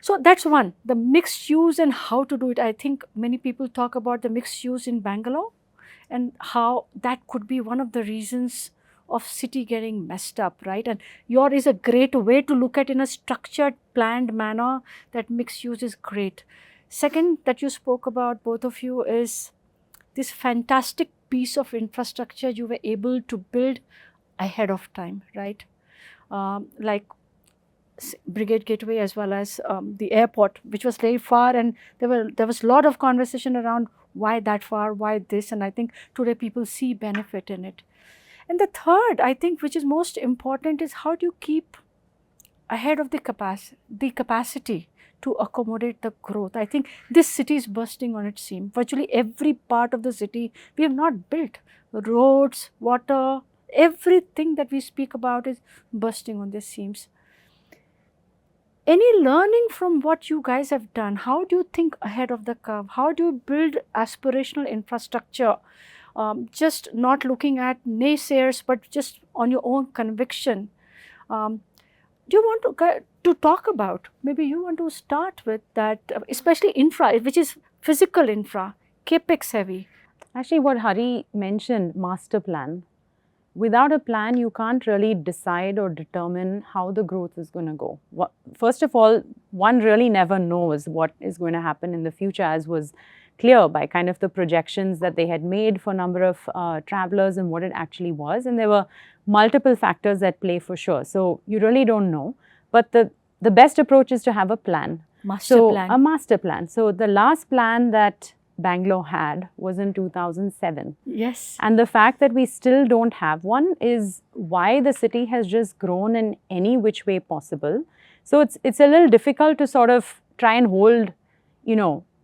So that's one, the mixed use and how to do it. I think many people talk about the mixed use in Bangalore and how that could be one of the reasons of city getting messed up, right? And your is a great way to look at in a structured, planned manner that mixed use is great. Second that you spoke about, both of you, is this fantastic piece of infrastructure you were able to build ahead of time, right? Like Brigade Gateway as well as the airport, which was very far, and there was a lot of conversation around why that far, why this, and I think today people see benefit in it. And the third, I think, which is most important, is how do you keep ahead of the capacity to accommodate the growth. I think this city is bursting on its seam. Virtually every part of the city we have not built. Roads, water, everything that we speak about is bursting on their seams. Any learning from what you guys have done? How do you think ahead of the curve? How do you build aspirational infrastructure? Just not looking at naysayers, but just on your own conviction. Do you want to talk about? Maybe you want to start with that, especially infra, which is physical infra, capex heavy. Actually, what Hari mentioned, master plan. Without a plan, you can't really decide or determine how the growth is going to go. First of all, one really never knows what is going to happen in the future, as was clear by kind of the projections that they had made for number of travelers and what it actually was. And there were multiple factors at play for sure. So you really don't know. But the best approach is to have a plan. Master plan. A master plan. So the last plan that Bangalore had was in 2007. Yes. And the fact that we still don't have one is why the city has just grown in any which way possible. So it's a little difficult to sort of try and hold,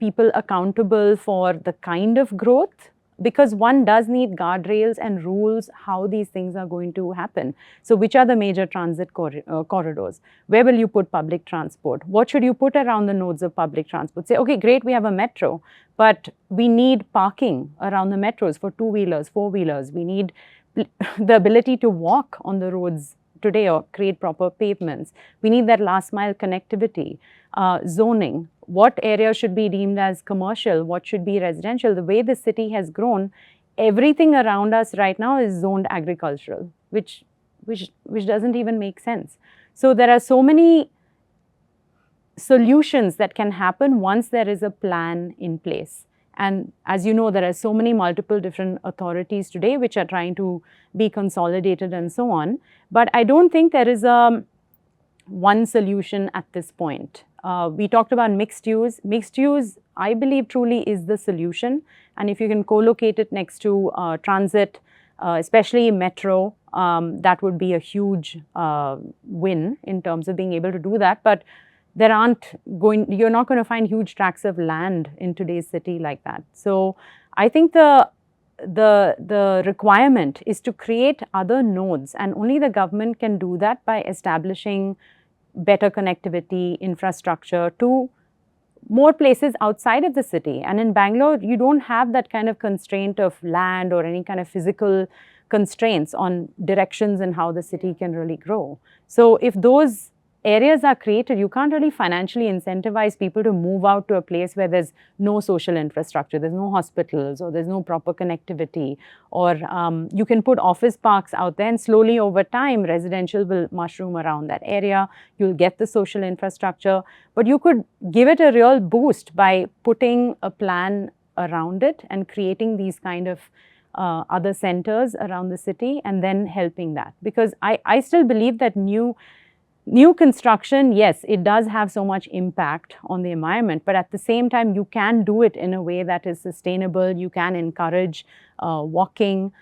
people accountable for the kind of growth, because one does need guardrails and rules how these things are going to happen. So which are the major transit corridors? Where will you put public transport? What should you put around the nodes of public transport? Say, okay, great, we have a metro, but we need parking around the metros for two-wheelers, four-wheelers. We need the ability to walk on the roads today or create proper pavements. We need that last mile connectivity, zoning. What area should be deemed as commercial? What should be residential? The way the city has grown, everything around us right now is zoned agricultural, which doesn't even make sense. So there are so many solutions that can happen once there is a plan in place. And as you know, there are so many multiple different authorities today which are trying to be consolidated and so on. But I don't think there is one solution at this point. We talked about mixed use. Mixed use, I believe, truly is the solution. And if you can co-locate it next to transit, especially metro, that would be a huge win in terms of being able to do that. But you're not going to find huge tracts of land in today's city like that. So I think the requirement is to create other nodes, and only the government can do that by establishing better connectivity, infrastructure to more places outside of the city. And in Bangalore, you don't have that kind of constraint of land or any kind of physical constraints on directions and how the city can really grow. So if those areas are created, you can't really financially incentivize people to move out to a place where there's no social infrastructure, there's no hospitals, or there's no proper connectivity, or you can put office parks out there and slowly over time residential will mushroom around that area. You'll get the social infrastructure, but you could give it a real boost by putting a plan around it and creating these kind of other centers around the city and then helping that. Because I still believe that new construction, yes, it does have so much impact on the environment, but at the same time, you can do it in a way that is sustainable. You can encourage walking.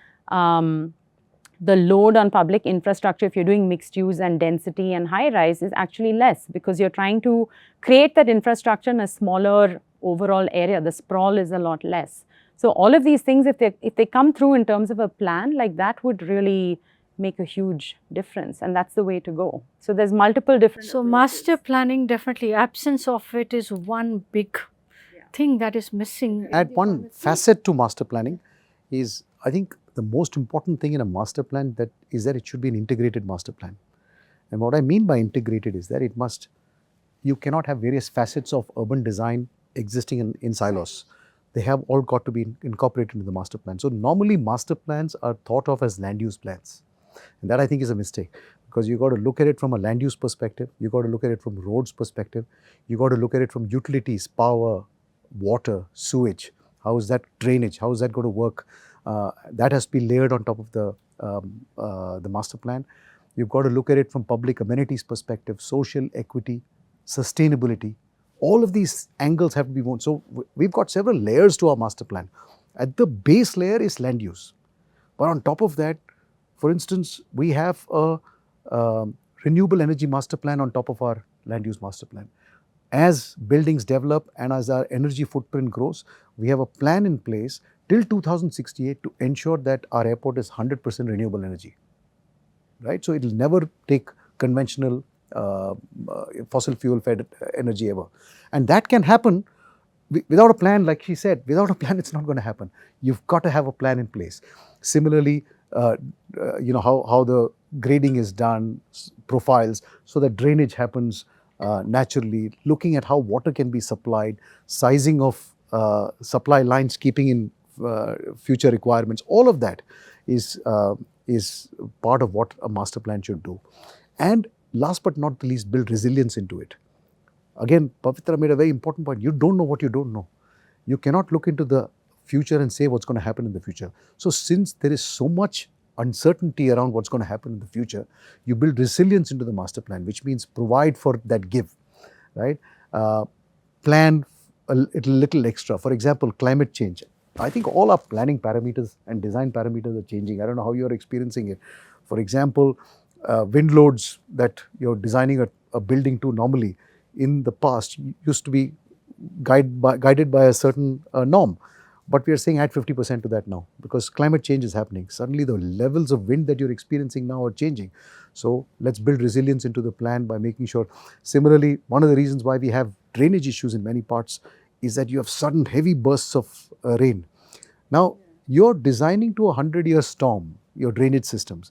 the load on public infrastructure, if you're doing mixed use and density and high rise, is actually less, because you're trying to create that infrastructure in a smaller overall area. The sprawl is a lot less. So all of these things, if they come through in terms of a plan, like that would really make a huge difference, and that's the way to go. So there's multiple different So approaches. master planning, definitely absence of it is one big thing that is missing. Add one facet to master planning is, I think the most important thing in a master plan is that it should be an integrated master plan. And what I mean by integrated is that you cannot have various facets of urban design existing in silos. They have all got to be incorporated into the master plan. So normally master plans are thought of as land use plans. And that I think is a mistake, because you got to look at it from a land use perspective, you got to look at it from roads perspective, you got to look at it from utilities, power, water, sewage, how is that drainage, how is that going to work. That has to be layered on top of the master plan. You've got to look at it from public amenities perspective, social equity, sustainability. All of these angles have to be worn. So we've got several layers to our master plan. At the base layer is land use. But on top of that, for instance, we have a renewable energy master plan on top of our land use master plan. As buildings develop and as our energy footprint grows, we have a plan in place till 2068 to ensure that our airport is 100% renewable energy, right? So it will never take conventional fossil fuel fed energy ever. And that can happen without a plan. Like she said, without a plan it's not going to happen. You've got to have a plan in place. Similarly, you know, how the grading is done, profiles, so that drainage happens naturally, looking at how water can be supplied, sizing of supply lines, keeping in future requirements. All of that is part of what a master plan should do. And last but not the least, build resilience into it. Again, Pavitra made a very important point. You don't know what you don't know. You cannot look into the future and say what's going to happen in the future. So since there is so much uncertainty around what's going to happen in the future, you build resilience into the master plan, which means provide for that give, right? Plan a little extra. For example, climate change. I think all our planning parameters and design parameters are changing. I don't know how you're experiencing it. For example, wind loads that you're designing a building to normally in the past used to be guided by a certain norm. But we are saying add 50% to that now, because climate change is happening. Suddenly the levels of wind that you're experiencing now are changing. So let's build resilience into the plan by making sure. Similarly, one of the reasons why we have drainage issues in many parts is that you have sudden heavy bursts of rain. Now, you're designing to a 100-year storm, your drainage systems.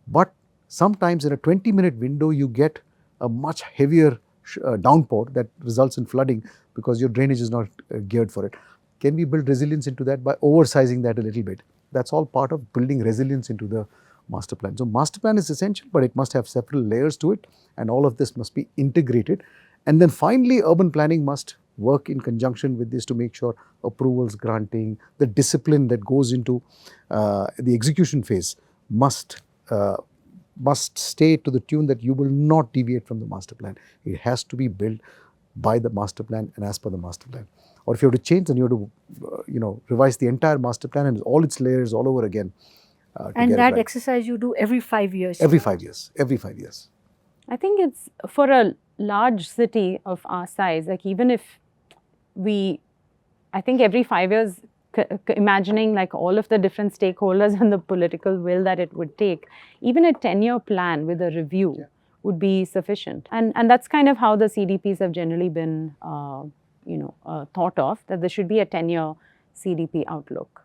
But sometimes in a 20-minute window, you get a much heavier downpour that results in flooding because your drainage is not geared for it. Can we build resilience into that by oversizing that a little bit? That's all part of building resilience into the master plan. So master plan is essential, but it must have several layers to it, and all of this must be integrated. And then finally, urban planning must work in conjunction with this to make sure approvals granting, the discipline that goes into the execution phase must stay to the tune that you will not deviate from the master plan. It has to be built by the master plan and as per the master plan. Or if you have to change, then you have to revise the entire master plan and all its layers all over again. And that exercise you do every 5 years? Every 5 years. Every 5 years. I think it's for a large city of our size, like even if I think every 5 years, imagining like all of the different stakeholders and the political will that it would take, even a 10-year plan with a review would be sufficient. And that's kind of how the CDPs have generally been thought of, that there should be a 10-year CDP outlook.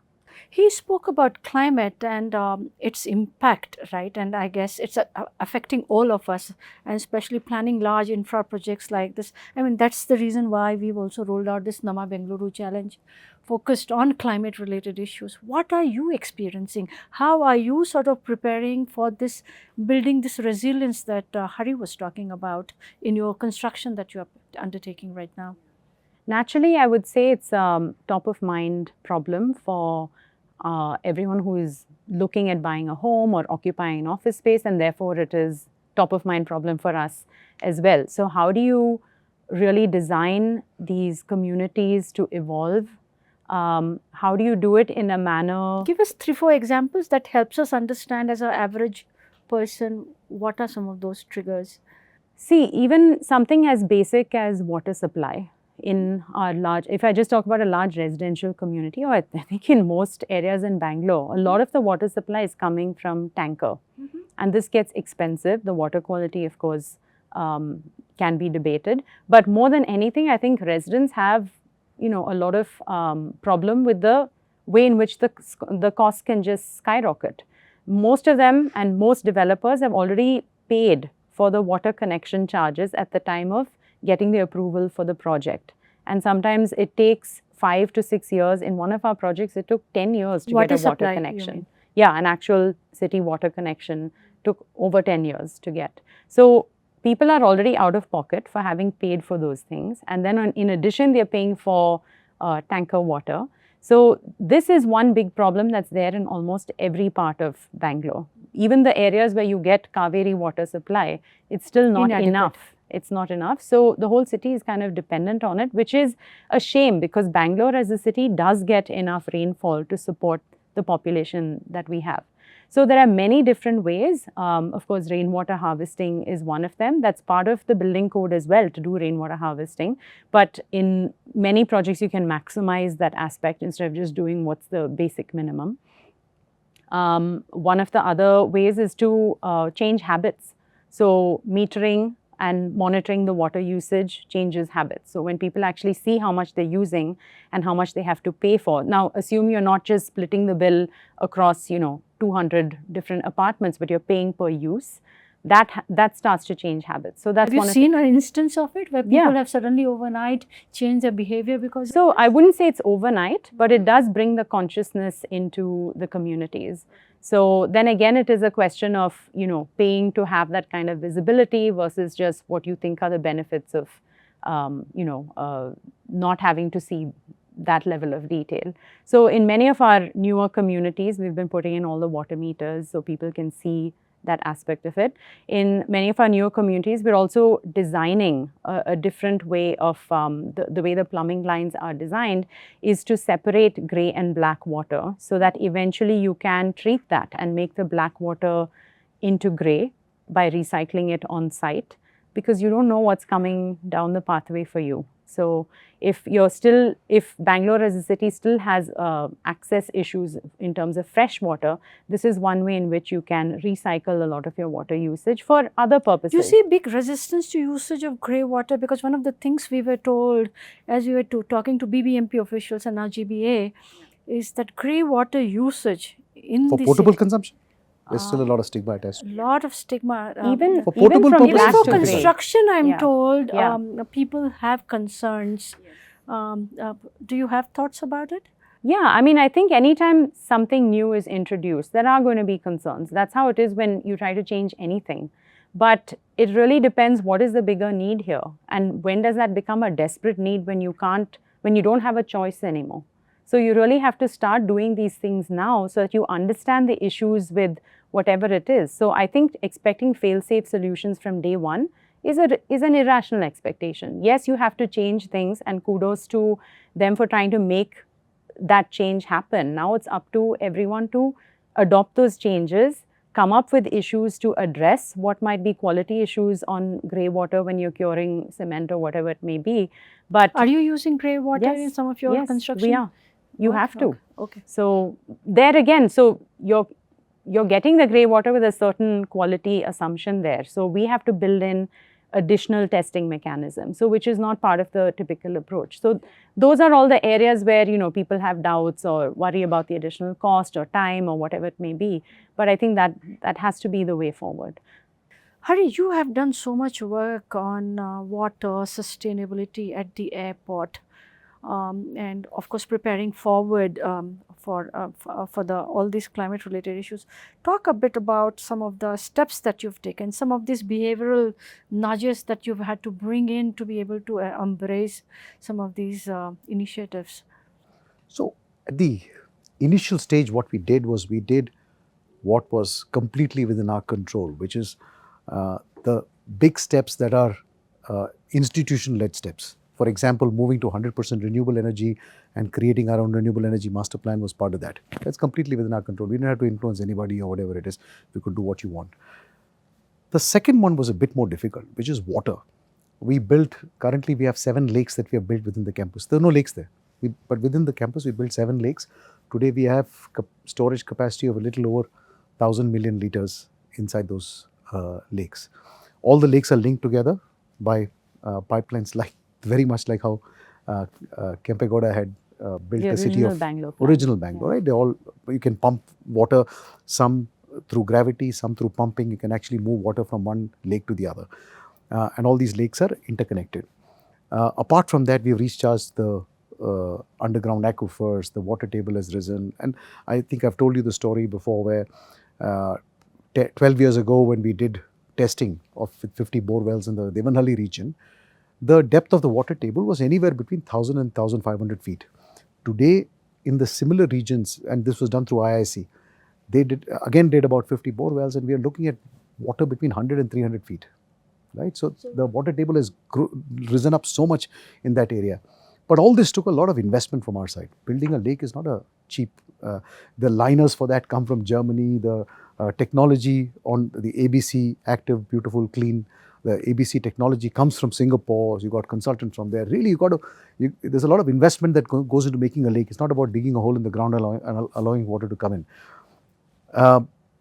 He spoke about climate and its impact, right? And I guess it's affecting all of us, and especially planning large infra projects like this. I mean, that's the reason why we've also rolled out this North Bengaluru challenge focused on climate related issues. What are you experiencing? How are you sort of preparing for this, building this resilience that Hari was talking about in your construction that you are undertaking right now? Naturally, I would say it's a top of mind problem for everyone who is looking at buying a home or occupying an office space, and therefore it is top of mind problem for us as well. So how do you really design these communities to evolve How do you do it in a manner? Give us 3-4 examples that helps us understand as an average person what are some of those triggers. See, even something as basic as water supply in our large, if I just talk about a large residential community, or I think in most areas in Bangalore, a lot of the water supply is coming from tanker. And this gets expensive. The water quality, of course, can be debated. But more than anything, I think residents have, a lot of problem with the way in which the costs can just skyrocket. Most of them and most developers have already paid for the water connection charges at the time of getting the approval for the project. And sometimes it takes 5 to 6 years. In one of our projects, it took 10 years to get a water connection. Yeah, an actual city water connection took over 10 years to get. So people are already out of pocket for having paid for those things. And then in addition, they're paying for tanker water. So this is one big problem that's there in almost every part of Bangalore. Even the areas where you get Kaveri water supply, it's still not enough. It's not enough. So the whole city is kind of dependent on it, which is a shame because Bangalore as a city does get enough rainfall to support the population that we have. So there are many different ways. Of course, rainwater harvesting is one of them. That's part of the building code as well, to do rainwater harvesting. But in many projects, you can maximize that aspect instead of just doing what's the basic minimum. One of the other ways is to change habits. So metering and monitoring the water usage changes habits. So when people actually see how much they're using and how much they have to pay for. Now, assume you're not just splitting the bill across, 200 different apartments, but you're paying per use. That starts to change habits. So that's have you seen an instance of it where people have suddenly overnight changed their behavior because of I wouldn't say it's overnight, but it does bring the consciousness into the communities. So then again, it is a question of, paying to have that kind of visibility versus just what you think are the benefits of, not having to see that level of detail. So in many of our newer communities, we've been putting in all the water meters so people can see that aspect of it. In many of our newer communities, we're also designing a different way of, the way the plumbing lines are designed is to separate grey and black water so that eventually you can treat that and make the black water into grey by recycling it on site, because you don't know what's coming down the pathway for you. So if Bangalore as a city still has access issues in terms of fresh water, this is one way in which you can recycle a lot of your water usage for other purposes. Do you see big resistance to usage of grey water? Because one of the things we were told as we were talking to BBMP officials and now GBA is that grey water usage in for the potable city, consumption, there's still a lot of stigma attached to it. a lot of stigma. Even for potable from purposes, black Even for to grey. construction, I'm told Yeah. people have concerns. Do you have thoughts about it? Yeah, I think anytime something new is introduced, there are going to be concerns. That's how it is when you try to change anything. But it really depends what is the bigger need here, and when does that become a desperate need when you don't have a choice anymore. So you really have to start doing these things now so that you understand the issues with whatever it is. So I think expecting fail-safe solutions from day one is an irrational expectation. Yes, you have to change things, and kudos to them for trying to make that change happen. Now it's up to everyone to adopt those changes, come up with issues to address what might be quality issues on grey water when you're curing cement or whatever it may be. But are you using grey water in some of your construction? We are. You have to. Okay. So there again, so you're getting the grey water with a certain quality assumption there. So we have to build in additional testing mechanisms, so which is not part of the typical approach. So those are all the areas where people have doubts or worry about the additional cost or time or whatever it may be. But I think that has to be the way forward. Hari, you have done so much work on water sustainability at the airport. And of course preparing forward for all these climate related issues. Talk a bit about some of the steps that you've taken, some of these behavioral nudges that you've had to bring in to be able to embrace some of these initiatives. So at the initial stage, what we did was what was completely within our control, which is the big steps that are institution-led steps. For example, moving to 100% renewable energy and creating our own renewable energy master plan was part of that. That's completely within our control. We didn't have to influence anybody or whatever it is. We could do what you want. The second one was a bit more difficult, which is water. Currently we have 7 lakes that we have built within the campus. There are no lakes there, but within the campus we built 7 lakes. Today we have storage capacity of a little over 1,000 million liters inside those lakes. All the lakes are linked together by pipelines, like very much like how Kempegowda had built the city of Bangalore. Original Bangalore, right? You can pump water, some through gravity, some through pumping. You can actually move water from one lake to the other. And all these lakes are interconnected. Apart from that, we have recharged the underground aquifers, the water table has risen. And I think I've told you the story before where 12 years ago when we did testing of 50 bore wells in the Devanhalli region, the depth of the water table was anywhere between 1,000 and 1,500 feet. Today, in the similar regions, and this was done through IIC, they did about 50 bore wells, and we are looking at water between 100 and 300 feet. Right, so the water table has risen up so much in that area. But all this took a lot of investment from our side. Building a lake is not a cheap. The liners for that come from Germany. The technology on the ABC, active, beautiful, clean. The ABC technology comes from Singapore. You got consultants from there. Really, there's a lot of investment that goes into making a lake. It's not about digging a hole in the ground and allowing water to come in.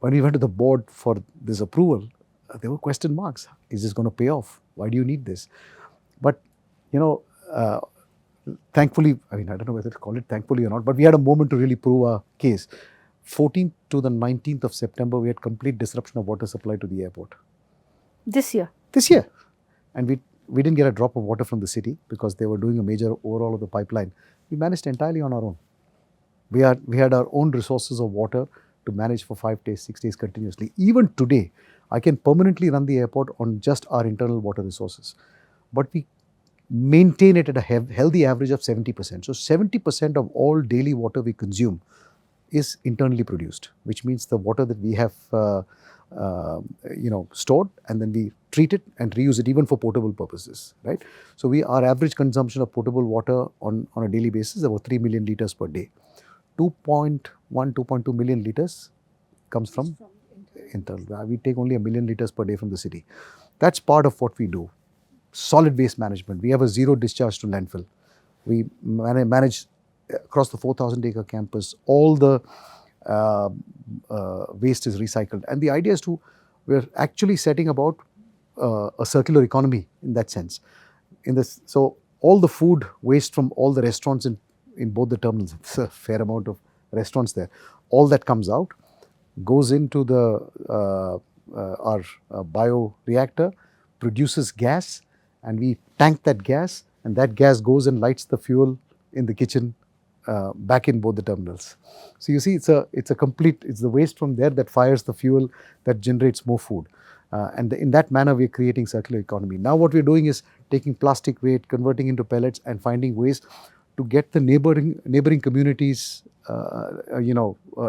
When we went to the board for this approval, there were question marks. Is this going to pay off? Why do you need this? But, thankfully, I don't know whether to call it thankfully or not, but we had a moment to really prove our case. 14th to the 19th of September, we had complete disruption of water supply to the airport. This year? This year. And we didn't get a drop of water from the city because they were doing a major overhaul of the pipeline. We managed entirely on our own. We had our own resources of water to manage for 5 days, 6 days continuously. Even today, I can permanently run the airport on just our internal water resources. But we maintain it at a healthy average of 70%. So 70% of all daily water we consume is internally produced, which means the water that we have stored, and then we treat it and reuse it even for potable purposes, right? So our average consumption of potable water on a daily basis is about 3 million liters per day. 2.1, 2.2 million liters comes from internal. We take only 1 million liters per day from the city. That's part of what we do. Solid waste management. We have a zero discharge to landfill. We manage across the 4,000-acre campus. All the waste is recycled. And the idea is we're actually setting about a circular economy in that sense. So all the food waste from all the restaurants in both the terminals, it's a fair amount of restaurants there, all that comes out, goes into our bioreactor, produces gas, and we tank that gas, and that gas goes and lights the fuel in the kitchen back in both the terminals. So you see, it's the waste from there that fires the fuel that generates more food. And in that manner, we're creating circular economy. Now what we're doing is taking plastic waste, converting into pellets, and finding ways to get the neighboring communities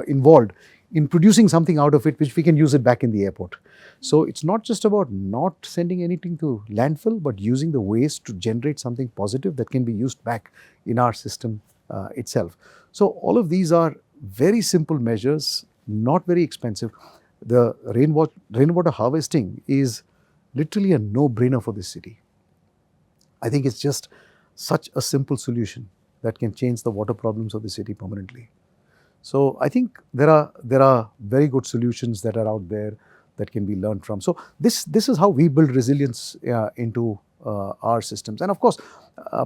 involved in producing something out of it, which we can use it back in the airport. So it's not just about not sending anything to landfill, but using the waste to generate something positive that can be used back in our system itself. So all of these are very simple measures, not very expensive. The rainwater harvesting is literally a no-brainer for this city. I think it's just such a simple solution that can change the water problems of the city permanently. So I think there are very good solutions that are out there that can be learned from. So this is how we build resilience into our systems. And of course,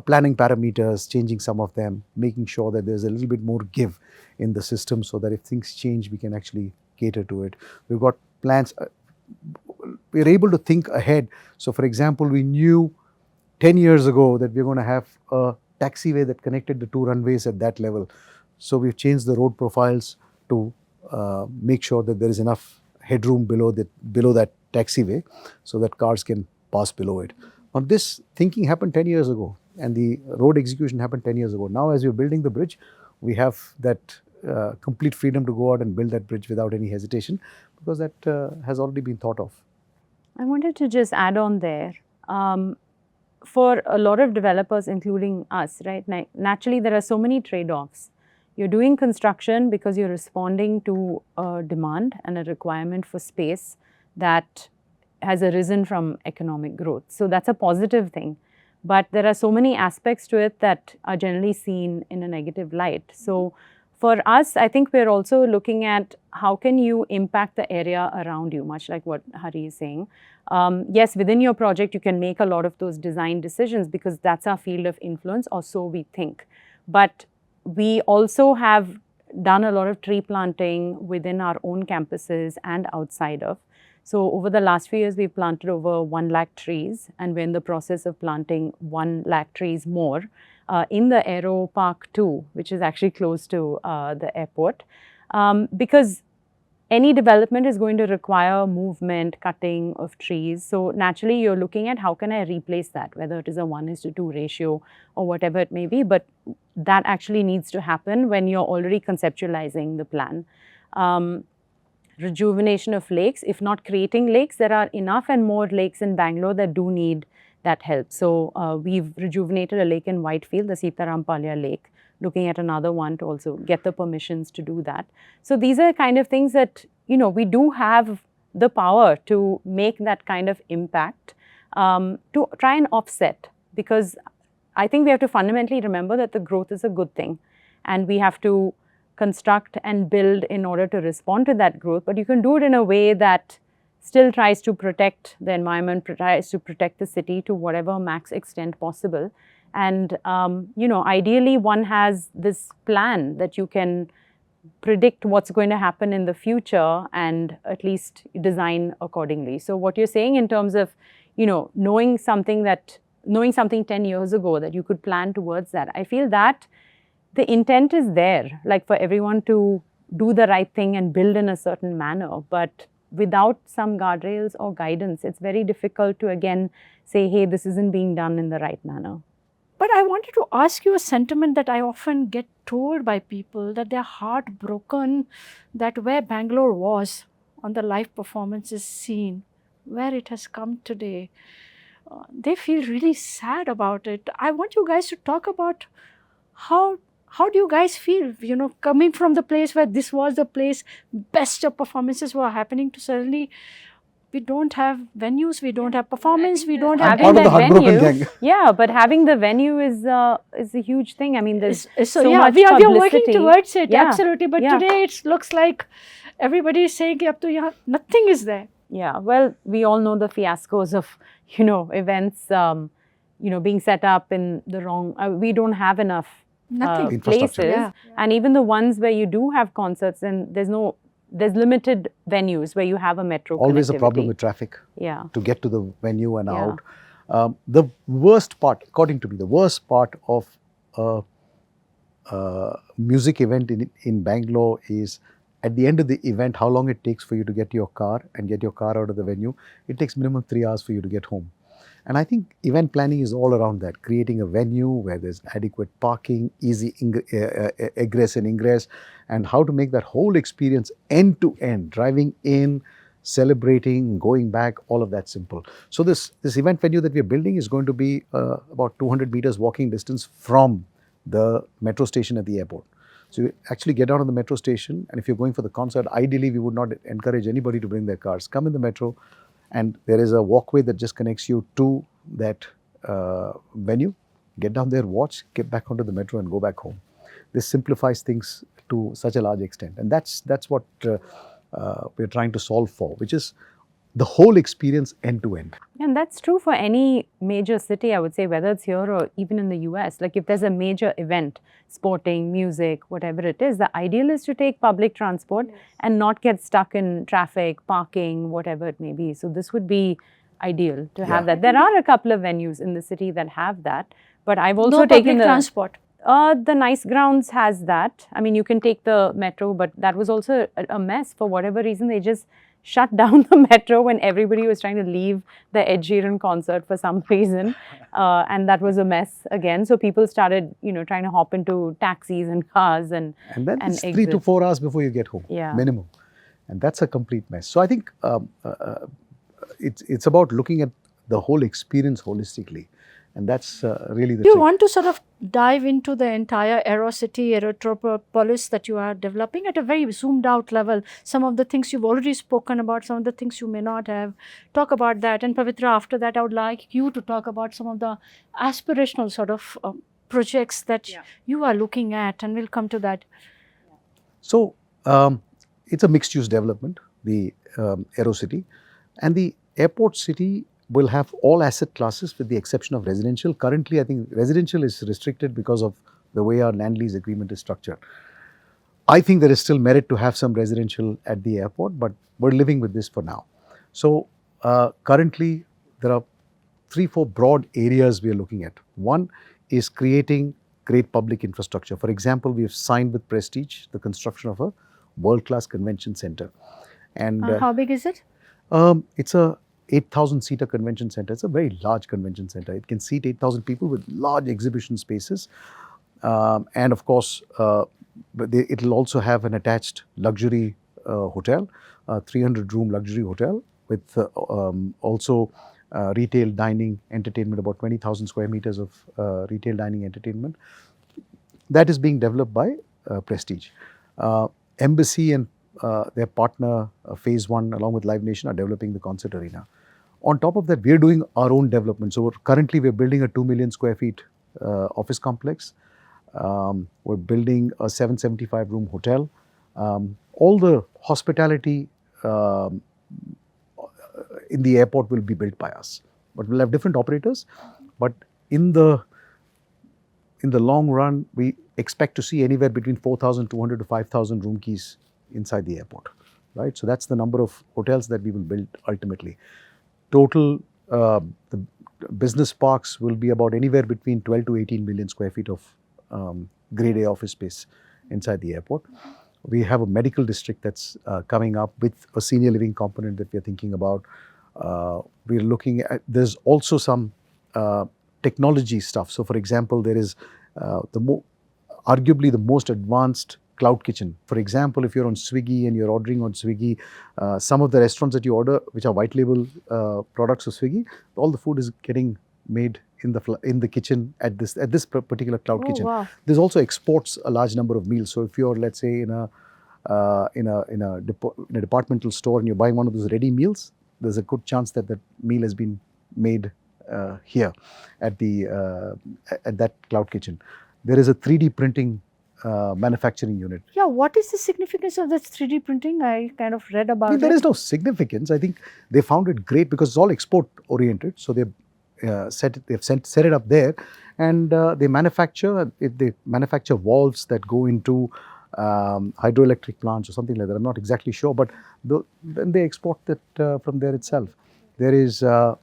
planning parameters, changing some of them, making sure that there's a little bit more give in the system so that if things change, we can actually cater to it. We've got plans. We're able to think ahead. So for example, we knew 10 years ago that we're going to have a taxiway that connected the 2 runways at that level. So we've changed the road profiles to make sure that there is enough headroom below that taxiway so that cars can pass below it. Now this thinking happened 10 years ago and the road execution happened 10 years ago. Now as we're building the bridge, we have that complete freedom to go out and build that bridge without any hesitation because that has already been thought of. I wanted to just add on there. for a lot of developers, including us, right, naturally there are so many trade-offs. You're doing construction because you're responding to a demand and a requirement for space that has arisen from economic growth. So that's a positive thing. But there are so many aspects to it that are generally seen in a negative light. So for us, I think we're also looking at how can you impact the area around you, much like what Hari is saying. Yes, within your project, you can make a lot of those design decisions because that's our field of influence, or so we think. But we also have done a lot of tree planting within our own campuses and outside of. So over the last few years, we've planted over 1 lakh trees, and we're in the process of planting 1 lakh trees more in the Aero Park 2, which is actually close to the airport. Because any development is going to require movement, cutting of trees. So naturally, you're looking at how can I replace that, whether it is a 1:2 ratio or whatever it may be. But that actually needs to happen when you're already conceptualizing the plan. Rejuvenation of lakes, if not creating lakes, there are enough and more lakes in Bangalore that do need that help. So we've rejuvenated a lake in Whitefield, the Sitaram Palya Lake, looking at another one to also get the permissions to do that. So these are kind of things that, we do have the power to make that kind of impact to try and offset, because I think we have to fundamentally remember that the growth is a good thing and we have to construct and build in order to respond to that growth, but you can do it in a way that still tries to protect the environment, tries to protect the city to whatever max extent possible. And, ideally one has this plan that you can predict what's going to happen in the future and at least design accordingly. So what you're saying in terms of, knowing something 10 years ago that you could plan towards that, I feel that the intent is there, like for everyone to do the right thing and build in a certain manner. But without some guardrails or guidance, it's very difficult to again say, hey, this isn't being done in the right manner. But I wanted to ask you a sentiment that I often get told by people, that they're heartbroken that where Bangalore was on the live performances scene, where it has come today, they feel really sad about it. I want you guys to talk about how do you guys feel, coming from the place where this was the place, best of performances were happening, to suddenly we don't have venues, we don't have performance, we don't have having that venue. Yeah, but having the venue is a huge thing. I mean, there's so much we publicity. are working towards it, absolutely. But today it looks like everybody is saying, nothing is there. Yeah, well, we all know the fiascos of, events, being set up in the wrong, we don't have enough places. And even the ones where you do have concerts, and there's limited venues where you have a metro Always a problem with traffic to get to the venue and out. The worst part, according to me, the worst part of a music event in Bangalore is at the end of the event, how long it takes for you to get your car and get your car out of the venue. It takes minimum 3 hours for you to get home. And I think event planning is all around that, creating a venue where there's adequate parking, easy egress and ingress, and how to make that whole experience end to end, driving in, celebrating, going back, all of that simple. So this event venue that we're building is going to be about 200 meters walking distance from the metro station at the airport. So you actually get out of the metro station, and if you're going for the concert, ideally we would not encourage anybody to bring their cars. Come in the metro, and there is a walkway that just connects you to that venue. Get down there, watch, get back onto the metro and go back home. This simplifies things to such a large extent. And that's what we're trying to solve for, which is the whole experience end to end. And that's true for any major city, I would say, whether it's here or even in the US. Like if there's a major event, sporting, music, whatever it is, the ideal is to take public transport and not get stuck in traffic, parking, whatever it may be. So this would be ideal to have that. There are a couple of venues in the city that have that, but I've also taken public transport. The Nice Grounds has that. I mean, you can take the metro, but that was also a mess. For whatever reason, they just shut down the metro when everybody was trying to leave the Ed Sheeran concert for some reason. And that was a mess again. So people started, trying to hop into taxis and cars and then it's 3 to 4 hours before you get home, minimum. And that's a complete mess. So I think it's about looking at the whole experience holistically And that's really the Do you trick. want to sort of dive into the entire Aerocity, Aerotropolis that you are developing at a very zoomed out level? Some of the things you've already spoken about, some of the things you may not have. Talk about that. And Pavitra, after that, I would like you to talk about some of the aspirational sort of projects that you are looking at, and we'll come to that. So it's a mixed use development, the Aerocity, and the airport city will have all asset classes with the exception of residential. Currently, I think residential is restricted because of the way our land lease agreement is structured. I think there is still merit to have some residential at the airport, but we're living with this for now. So currently, there are 3-4 broad areas we are looking at. One is creating great public infrastructure. For example, we have signed with Prestige the construction of a world-class convention center. And How big is it? it's a 8,000 seater convention center. It's a very large convention center. It can seat 8,000 people with large exhibition spaces. And of course, it will also have an attached luxury hotel, 300 room luxury hotel with also retail dining entertainment, about 20,000 square meters of retail dining entertainment. That is being developed by Prestige. Embassy and their partner Phase 1 along with Live Nation are developing the concert arena. On top of that, we are doing our own development. So currently we are building a 2 million square feet office complex. We're building a 775 room hotel. All the hospitality in the airport will be built by us, but we'll have different operators. But in the long run, we expect to see anywhere between 4,200 to 5,000 room keys inside the airport, right? So that's the number of hotels that we will build ultimately. Total, the business parks will be about anywhere between 12 to 18 million square feet of grade A office space inside the airport. We have a medical district that's coming up with a senior living component that we're thinking about. We're looking at, there's also some technology stuff. So for example, there is arguably the most advanced cloud kitchen. For example, if you're on Swiggy and you're ordering on Swiggy, some of the restaurants that you order, which are white label products of Swiggy, all the food is getting made in the kitchen at this particular cloud kitchen. Wow. This also exports a large number of meals. So if you're, let's say, in a departmental store and you're buying one of those ready meals, there's a good chance that that meal has been made here at that cloud kitchen. There is a 3D printing manufacturing unit. Yeah, what is the significance of this 3D printing? I kind of read about it. There is no significance. I think they found it great because it's all export oriented. So they've set it up there, and they manufacture valves that go into hydroelectric plants or something like that. I'm not exactly sure, but then they export that from there itself. There is a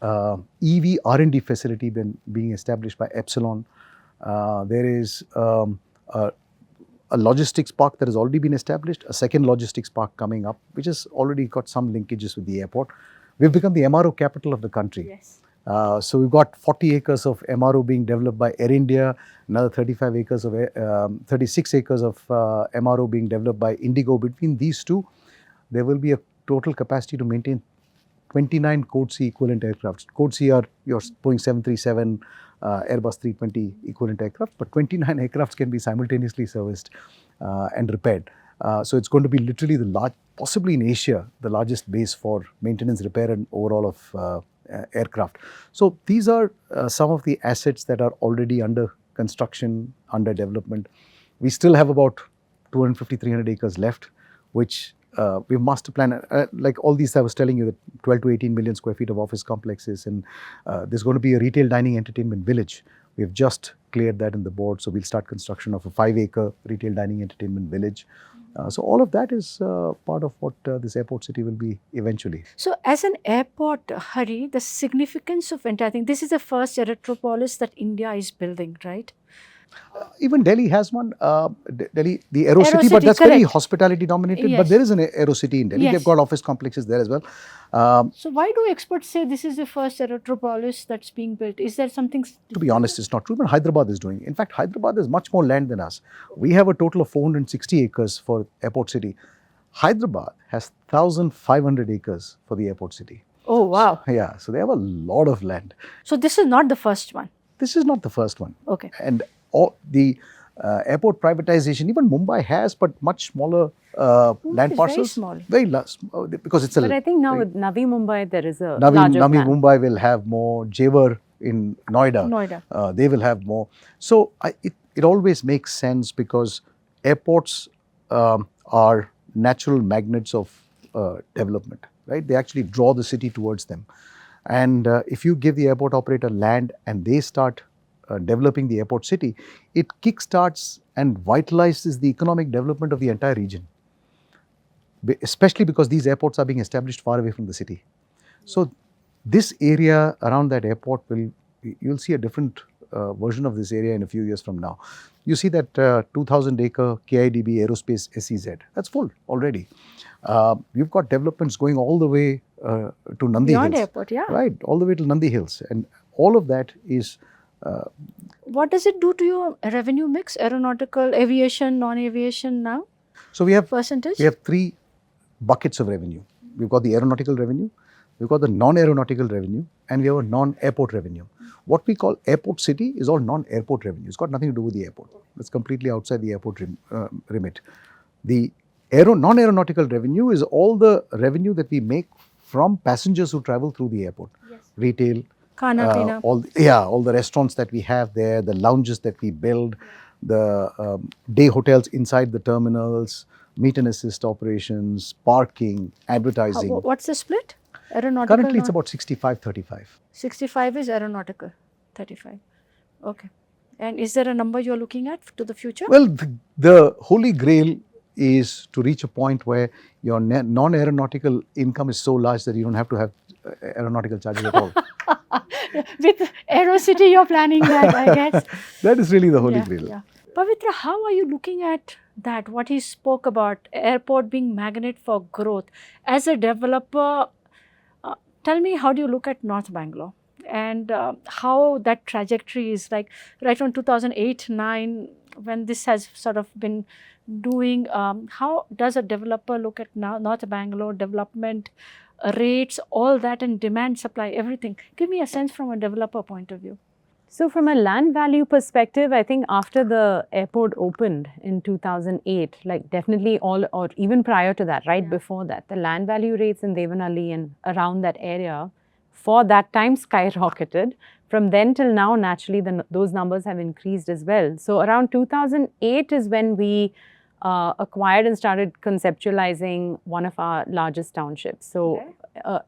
EV R&D facility being established by Epsilon. There is a logistics park that has already been established, a second logistics park coming up, which has already got some linkages with the airport. We've become the MRO capital of the country. Yes. So we've got 40 acres of MRO being developed by Air India, another 36 acres of MRO being developed by Indigo. Between these two, there will be a total capacity to maintain 29 Code C equivalent aircraft. Code C are your Boeing 737, Airbus 320 equivalent aircraft, but 29 aircrafts can be simultaneously serviced and repaired. So it's going to be literally possibly in Asia, the largest base for maintenance, repair and overall of aircraft. So these are some of the assets that are already under construction, under development. We still have about 250, 300 acres left, which we master plan, like all these I was telling you, that 12 to 18 million square feet of office complexes, and there's going to be a retail dining entertainment village. We've just cleared that in the board, so we'll start construction of a 5-acre retail dining entertainment village. So all of that is part of what this airport city will be eventually. So as an airport, Hari, the significance of entire thing, this is the first aerotropolis that India is building, right? Even Delhi has one, Delhi, the Aerocity, but that's correct. very hospitality dominated. Yes. But there is an Aerocity in Delhi. Yes. They've got office complexes there as well. So why do experts say this is the first aerotropolis that's being built? Is there something? To be honest, it's not true, but Hyderabad is doing. In fact, Hyderabad has much more land than us. We have a total of 460 acres for airport city. Hyderabad has 1,500 acres for the airport city. Oh, wow. Yeah, so they have a lot of land. So this is not the first one. This is not the first one. Okay. And all the airport privatization, even Mumbai has, but much smaller land is very parcels. small. Very small, because it's a. But I think now with Navi Mumbai, there is a Navi larger plan. Mumbai will have more. Jewar in Noida, they will have more. So it always makes sense because airports are natural magnets of development, right? They actually draw the city towards them. And if you give the airport operator land and they start developing the airport city, it kickstarts and vitalizes the economic development of the entire region. Especially because these airports are being established far away from the city. So this area around that airport you'll see a different version of this area in a few years from now. You see that 2,000 acre KIDB Aerospace SEZ, that's full already. We've got developments going all the way to Nandi Beyond Hills. airport, yeah. Right, all the way to Nandi Hills. And all of that is... what does it do to your revenue mix? Aeronautical, aviation, non-aviation now? So we have percentage? We have 3 buckets of revenue. We've got the aeronautical revenue, we've got the non-aeronautical revenue, and we have a non-airport revenue. What we call airport city is all non-airport revenue. It's got nothing to do with the airport. It's completely outside the airport remit. The non-aeronautical revenue is all the revenue that we make from passengers who travel through the airport. Yes. Retail, Khana pina. all the restaurants that we have there, the lounges that we build, the day hotels inside the terminals, meet and assist operations, parking, advertising. What's the split? Aeronautical? Currently, it's about 65-35. 65 is aeronautical, 35. Okay. And is there a number you're looking at to the future? Well, the holy grail is to reach a point where your non-aeronautical income is so large that you don't have to have aeronautical charges at all. With AeroCity, you're planning that, I guess. That is really the holy grail. Yeah. Pavitra, how are you looking at that? What he spoke about, airport being magnet for growth. As a developer, tell me, how do you look at North Bangalore? And how that trajectory is like right from 2008-9, when this has sort of been doing, how does a developer look at now North Bangalore development, rates, all that, and demand, supply, everything? Give me a sense from a developer point of view. So from a land value perspective, I think after the airport opened in 2008, like definitely or even prior to that, right before that, the land value rates in Devanali and around that area for that time skyrocketed. From then till now, naturally, those numbers have increased as well. So around 2008 is when we acquired and started conceptualizing one of our largest townships. So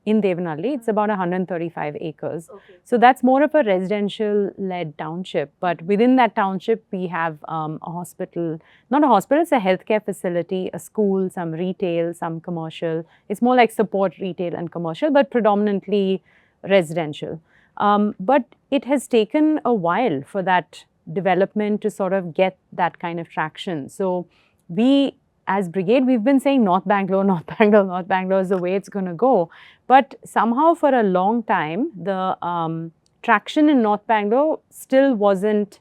in Devanali, it's about 135 acres. Okay. So that's more of a residential-led township. But within that township, we have a hospital, not a hospital, it's a healthcare facility, a school, some retail, some commercial. It's more like support retail and commercial, but predominantly residential. But it has taken a while for that development to sort of get that kind of traction. So we, as Brigade, we've been saying North Bangalore, North Bangalore, North Bangalore is the way it's going to go. But somehow for a long time, the traction in North Bangalore still wasn't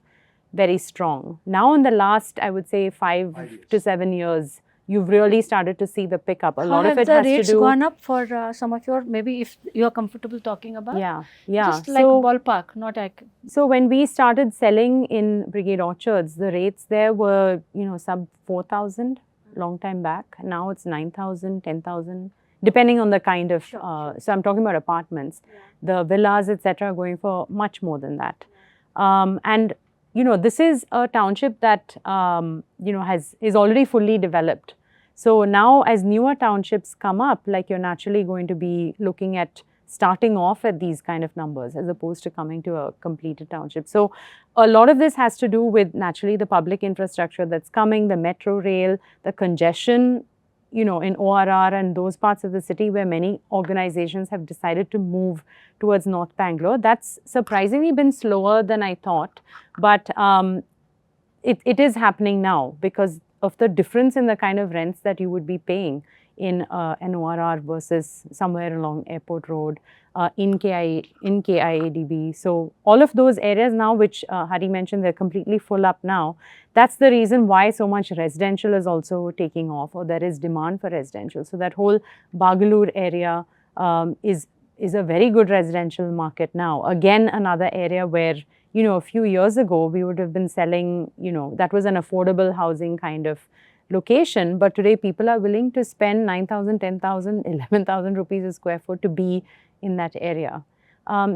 very strong. Now in the last, I would say 5 to 7 years, you've really started to see the pickup. A lot of it has to do... Have the rates gone up for some of your, maybe if you're comfortable talking about? Yeah. Just like ballpark, not like... So when we started selling in Brigade Orchards, the rates there were, sub 4,000 long time back. Now it's 9,000, 10,000, depending on the kind of, so I'm talking about apartments. The villas, etc., are going for much more than that. And this is a township that, is already fully developed. So now as newer townships come up, like you're naturally going to be looking at starting off at these kind of numbers as opposed to coming to a completed township. So a lot of this has to do with naturally the public infrastructure that's coming, the metro rail, the congestion, in ORR and those parts of the city where many organizations have decided to move towards North Bangalore. That's surprisingly been slower than I thought, but it is happening now because of the difference in the kind of rents that you would be paying in an ORR versus somewhere along Airport Road, in KIADB. So all of those areas now, which Hari mentioned, they're completely full up now. That's the reason why so much residential is also taking off, or there is demand for residential. So that whole Bagalur area is is a very good residential market now. Again, another area where, a few years ago, we would have been selling, that was an affordable housing kind of location. But today, people are willing to spend 9,000, 10,000, 11,000 rupees a square foot to be in that area.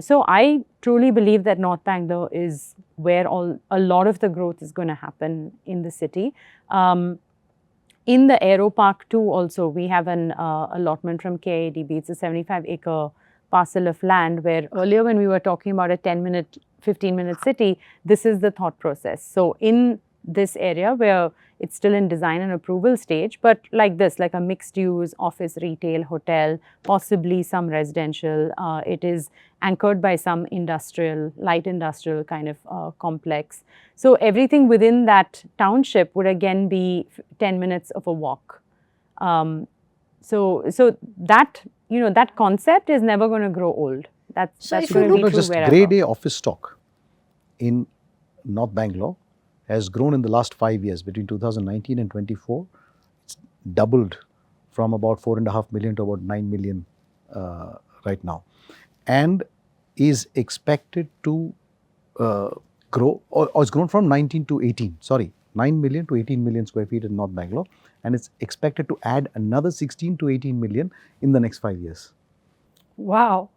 So I truly believe that North Bangalore is where a lot of the growth is going to happen in the city. In the Aero Park too also, we have an allotment from KIADB. It's a 75-acre parcel of land where earlier when we were talking about a 10-minute, 15-minute city, this is the thought process. So in this area where it's still in design and approval stage, but like this, like a mixed use, office, retail, hotel, possibly some residential. It is anchored by some industrial, light industrial kind of complex. So everything within that township would again be 10 minutes of a walk. So that, that concept is never going to grow old. That's going to be true just wherever. Grade A office stock in North Bangalore has grown in the last 5 years. Between 2019 and 24, it's doubled from about 4.5 million to about 9 million right now, and is expected to grow, or it's grown from 19 to 18, 9 million to 18 million square feet in North Bangalore, and it's expected to add another 16 to 18 million in the next 5 years. Wow.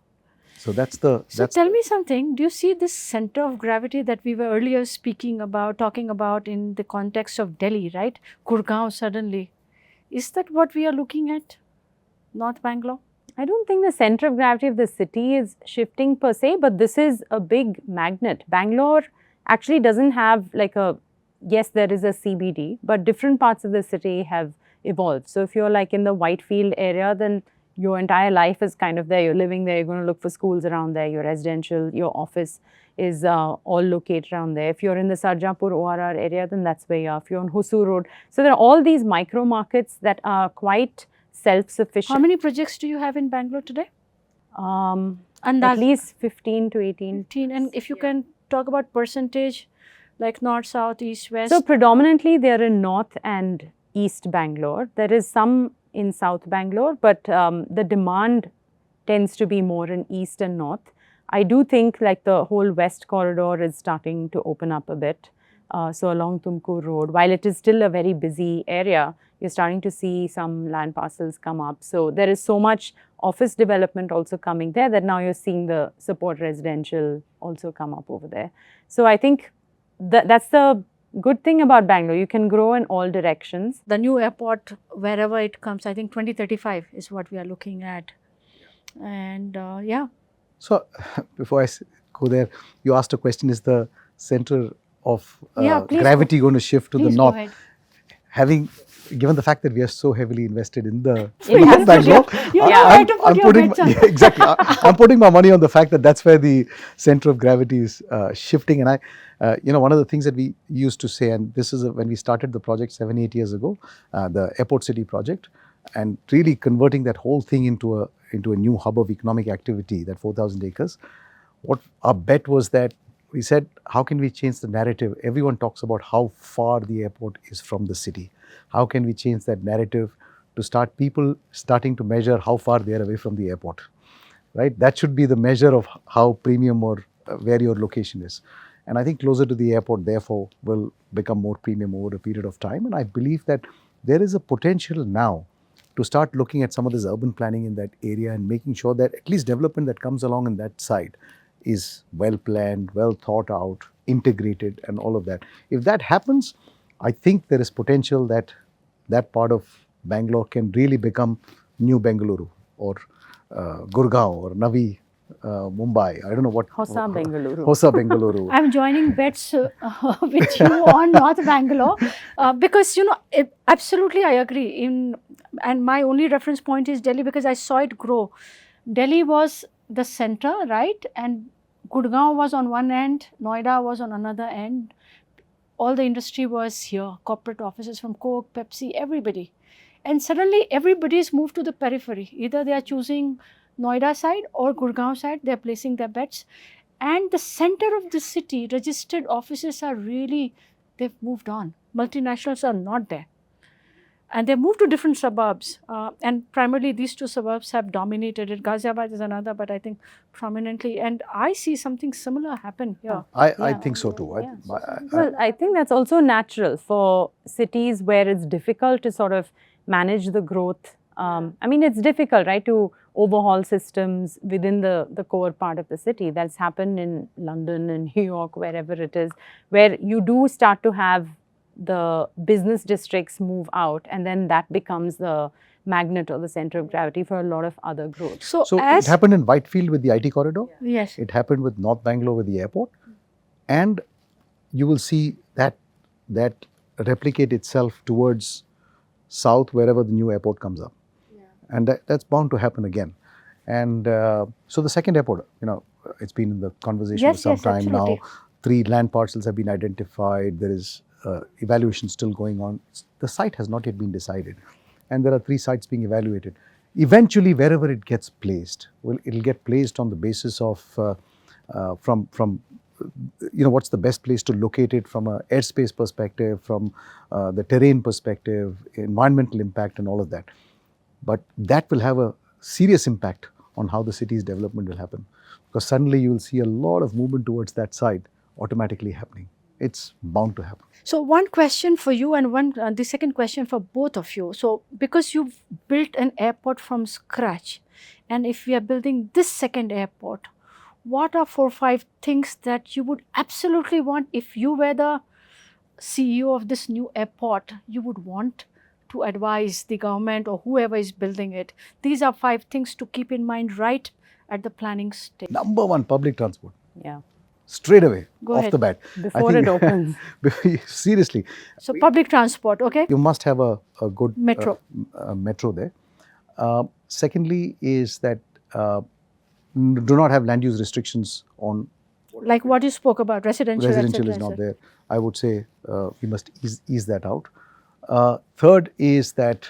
So So tell me something, do you see this center of gravity that we were earlier talking about in the context of Delhi, right? Gurgaon suddenly. Is that what we are looking at, North Bangalore? I don't think the center of gravity of the city is shifting per se, but this is a big magnet. Bangalore actually doesn't have yes, there is a CBD, but different parts of the city have evolved. So if you're like in the Whitefield area, then your entire life is kind of there. You're living there, you're going to look for schools around there, your residential, your office is all located around there. If you're in the Sarjapur ORR area, then that's where you are. If you're on Hosur Road. So there are all these micro markets that are quite self-sufficient. How many projects do you have in Bangalore today? At least 15 to 18. And if you can talk about percentage, like north, south, east, west. So predominantly they are in North and East Bangalore. There is some in South Bangalore, but the demand tends to be more in East and North. I do think like the whole West corridor is starting to open up a bit. So along Tumkur Road, while it is still a very busy area, you're starting to see some land parcels come up. So there is so much office development also coming there that now you're seeing the support residential also come up over there. So I think that's the good thing about Bangalore. You can grow in all directions. The new airport, wherever it comes, I think 2035 is what we are looking at. And yeah. So before I go there, you asked a question, is the center of gravity going to shift to the north? Having given the fact that we are so heavily invested in the North Bangalore, I'm putting my money on the fact that that's where the center of gravity is shifting. And one of the things that we used to say, and this is when we started the project 7-8 years ago, the Airport City project, and really converting that whole thing into a new hub of economic activity, that 4,000 acres. What our bet was that we said, how can we change the narrative? Everyone talks about how far the airport is from the city. How can we change that narrative to start people starting to measure how far they are away from the airport, right? That should be the measure of how premium or where your location is. And I think closer to the airport, therefore, will become more premium over a period of time. And I believe that there is a potential now to start looking at some of this urban planning in that area and making sure that at least development that comes along in that side is well planned, well thought out, integrated, and all of that. If that happens, I think there is potential that that part of Bangalore can really become New Bengaluru or Gurgaon or Navi Mumbai. I don't know what. Hosa Bengaluru. Hosa Bengaluru. I'm joining bets with you on North Bangalore because, absolutely I agree. And my only reference point is Delhi because I saw it grow. Delhi was the center, right? And Gurgaon was on one end, Noida was on another end. All the industry was here, corporate offices from Coke, Pepsi, everybody. And suddenly everybody's moved to the periphery. Either they are choosing Noida side or Gurgaon side, they're placing their bets. And the center of the city, registered offices are really, they've moved on. Multinationals are not there. and they moved to different suburbs. And primarily these two suburbs have dominated it. Ghaziabad is another, but I think prominently. And I see something similar happen here. I think so too. Well, I think that's also natural for cities where it's difficult to sort of manage the growth. I mean, it's difficult, right, to overhaul systems within the core part of the city. That's happened in London and New York, wherever it is, where you do start to have the business districts move out, and then that becomes the magnet or the center of gravity for a lot of other growth. So it happened in Whitefield with the IT corridor. Yes. It happened with North Bangalore with the airport. And you will see that replicate itself towards south wherever the new airport comes up. And that's bound to happen again. And so the second airport, it's been in the conversation for some time now. 3 land parcels have been identified. There is evaluation still going on. The site has not yet been decided. And there are 3 sites being evaluated. Eventually, wherever it gets placed, it'll get placed on the basis of from what's the best place to locate it from an airspace perspective, from the terrain perspective, environmental impact and all of that. But that will have a serious impact on how the city's development will happen. Because suddenly you will see a lot of movement towards that side automatically happening. It's bound to happen. So one question for you and the second question for both of you. So because you've built an airport from scratch, and if we are building this second airport, what are 4 or 5 things that you would absolutely want if you were the CEO of this new airport, you would want to advise the government or whoever is building it? These are 5 things to keep in mind right at the planning stage. Number 1, public transport. Yeah. Straight away, Go off ahead. the bat. Before it opens. Seriously. So public transport, okay? You must have a good Metro. Metro there. Secondly is that do not have land use restrictions on. Like what you spoke about, residential, Residential is etc., not there. I would say we must ease that out. Third is that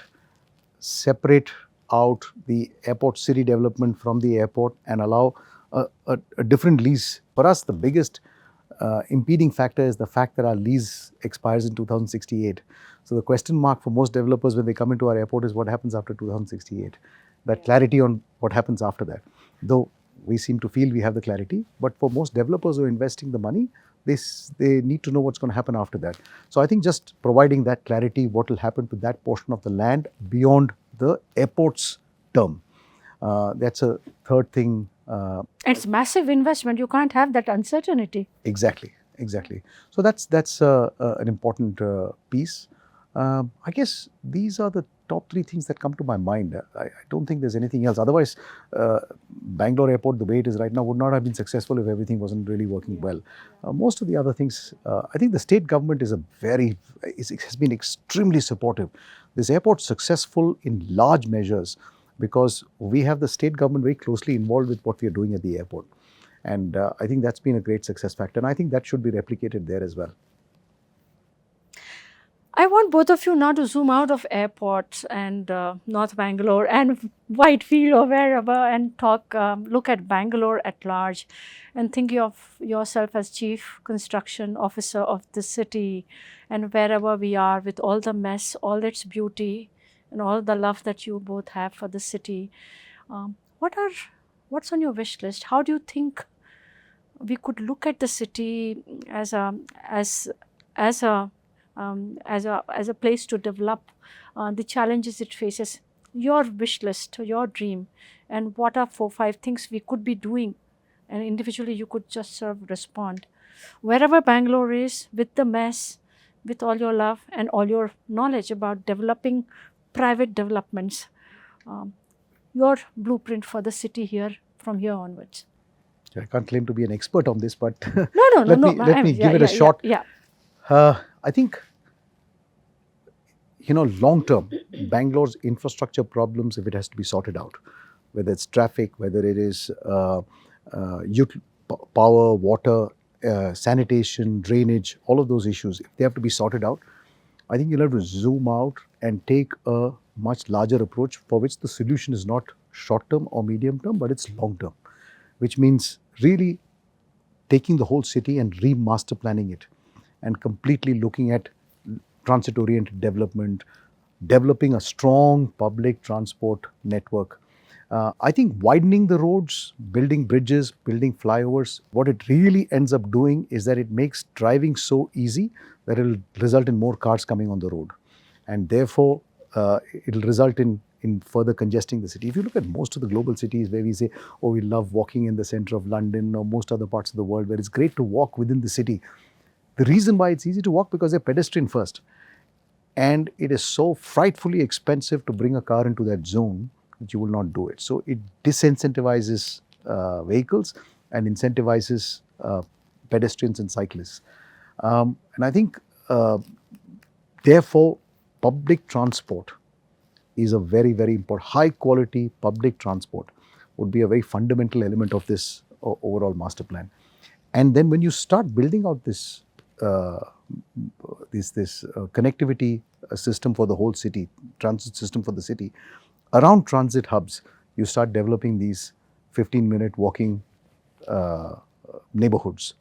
separate out the airport city development from the airport and allow a different lease. For us, the biggest impeding factor is the fact that our lease expires in 2068. So the question mark for most developers when they come into our airport is what happens after 2068. That clarity on what happens after that. Though we seem to feel we have the clarity, but for most developers who are investing the money, they need to know what's going to happen after that. So I think just providing that clarity, what will happen to that portion of the land beyond the airport's term. That's a third thing. It's massive investment. You can't have that uncertainty. Exactly. So that's an important piece. I guess these are the top 3 things that come to my mind. I don't think there's anything else. Otherwise, Bangalore Airport, the way it is right now, would not have been successful if everything wasn't really working well. Most of the other things, I think the state government has been extremely supportive. This airport's successful in large measures because we have the state government very closely involved with what we are doing at the airport. And I think that's been a great success factor. And I think that should be replicated there as well. I want both of you now to zoom out of airports and North Bangalore and Whitefield or wherever and look at Bangalore at large and think of yourself as Chief Construction Officer of the city and wherever we are with all the mess, all its beauty and all the love that you both have for the city. What's on your wish list? How do you think we could look at the city as a place to develop the challenges it faces? Your wish list, your dream, and what are 4 or 5 things we could be doing, and individually you could just sort of respond. Wherever Bangalore is, with the mess, with all your love and all your knowledge about developing private developments, your blueprint for the city here from here onwards. I can't claim to be an expert on this, but No. let me give it a shot. Yeah. I think, long term, Bangalore's infrastructure problems, if it has to be sorted out, whether it's traffic, whether it is power, water, sanitation, drainage, all of those issues, if they have to be sorted out, I think you'll have to zoom out and take a much larger approach for which the solution is not short term or medium term, but it's long term, which means really taking the whole city and remaster planning it and completely looking at transit-oriented development, developing a strong public transport network. I think widening the roads, building bridges, building flyovers, what it really ends up doing is that it makes driving so easy that it will result in more cars coming on the road. And therefore, it will result in further congesting the city. If you look at most of the global cities where we say, oh, we love walking in the center of London or most other parts of the world where it's great to walk within the city, the reason why it's easy to walk because they're pedestrian first. And it is so frightfully expensive to bring a car into that zone that you will not do it. So it disincentivizes vehicles and incentivizes pedestrians and cyclists. And I think, therefore, public transport is a very, very important, high quality public transport would be a very fundamental element of this overall master plan. And then when you start building out this connectivity system for the whole city, transit system for the city, around transit hubs, you start developing these 15-minute walking neighborhoods.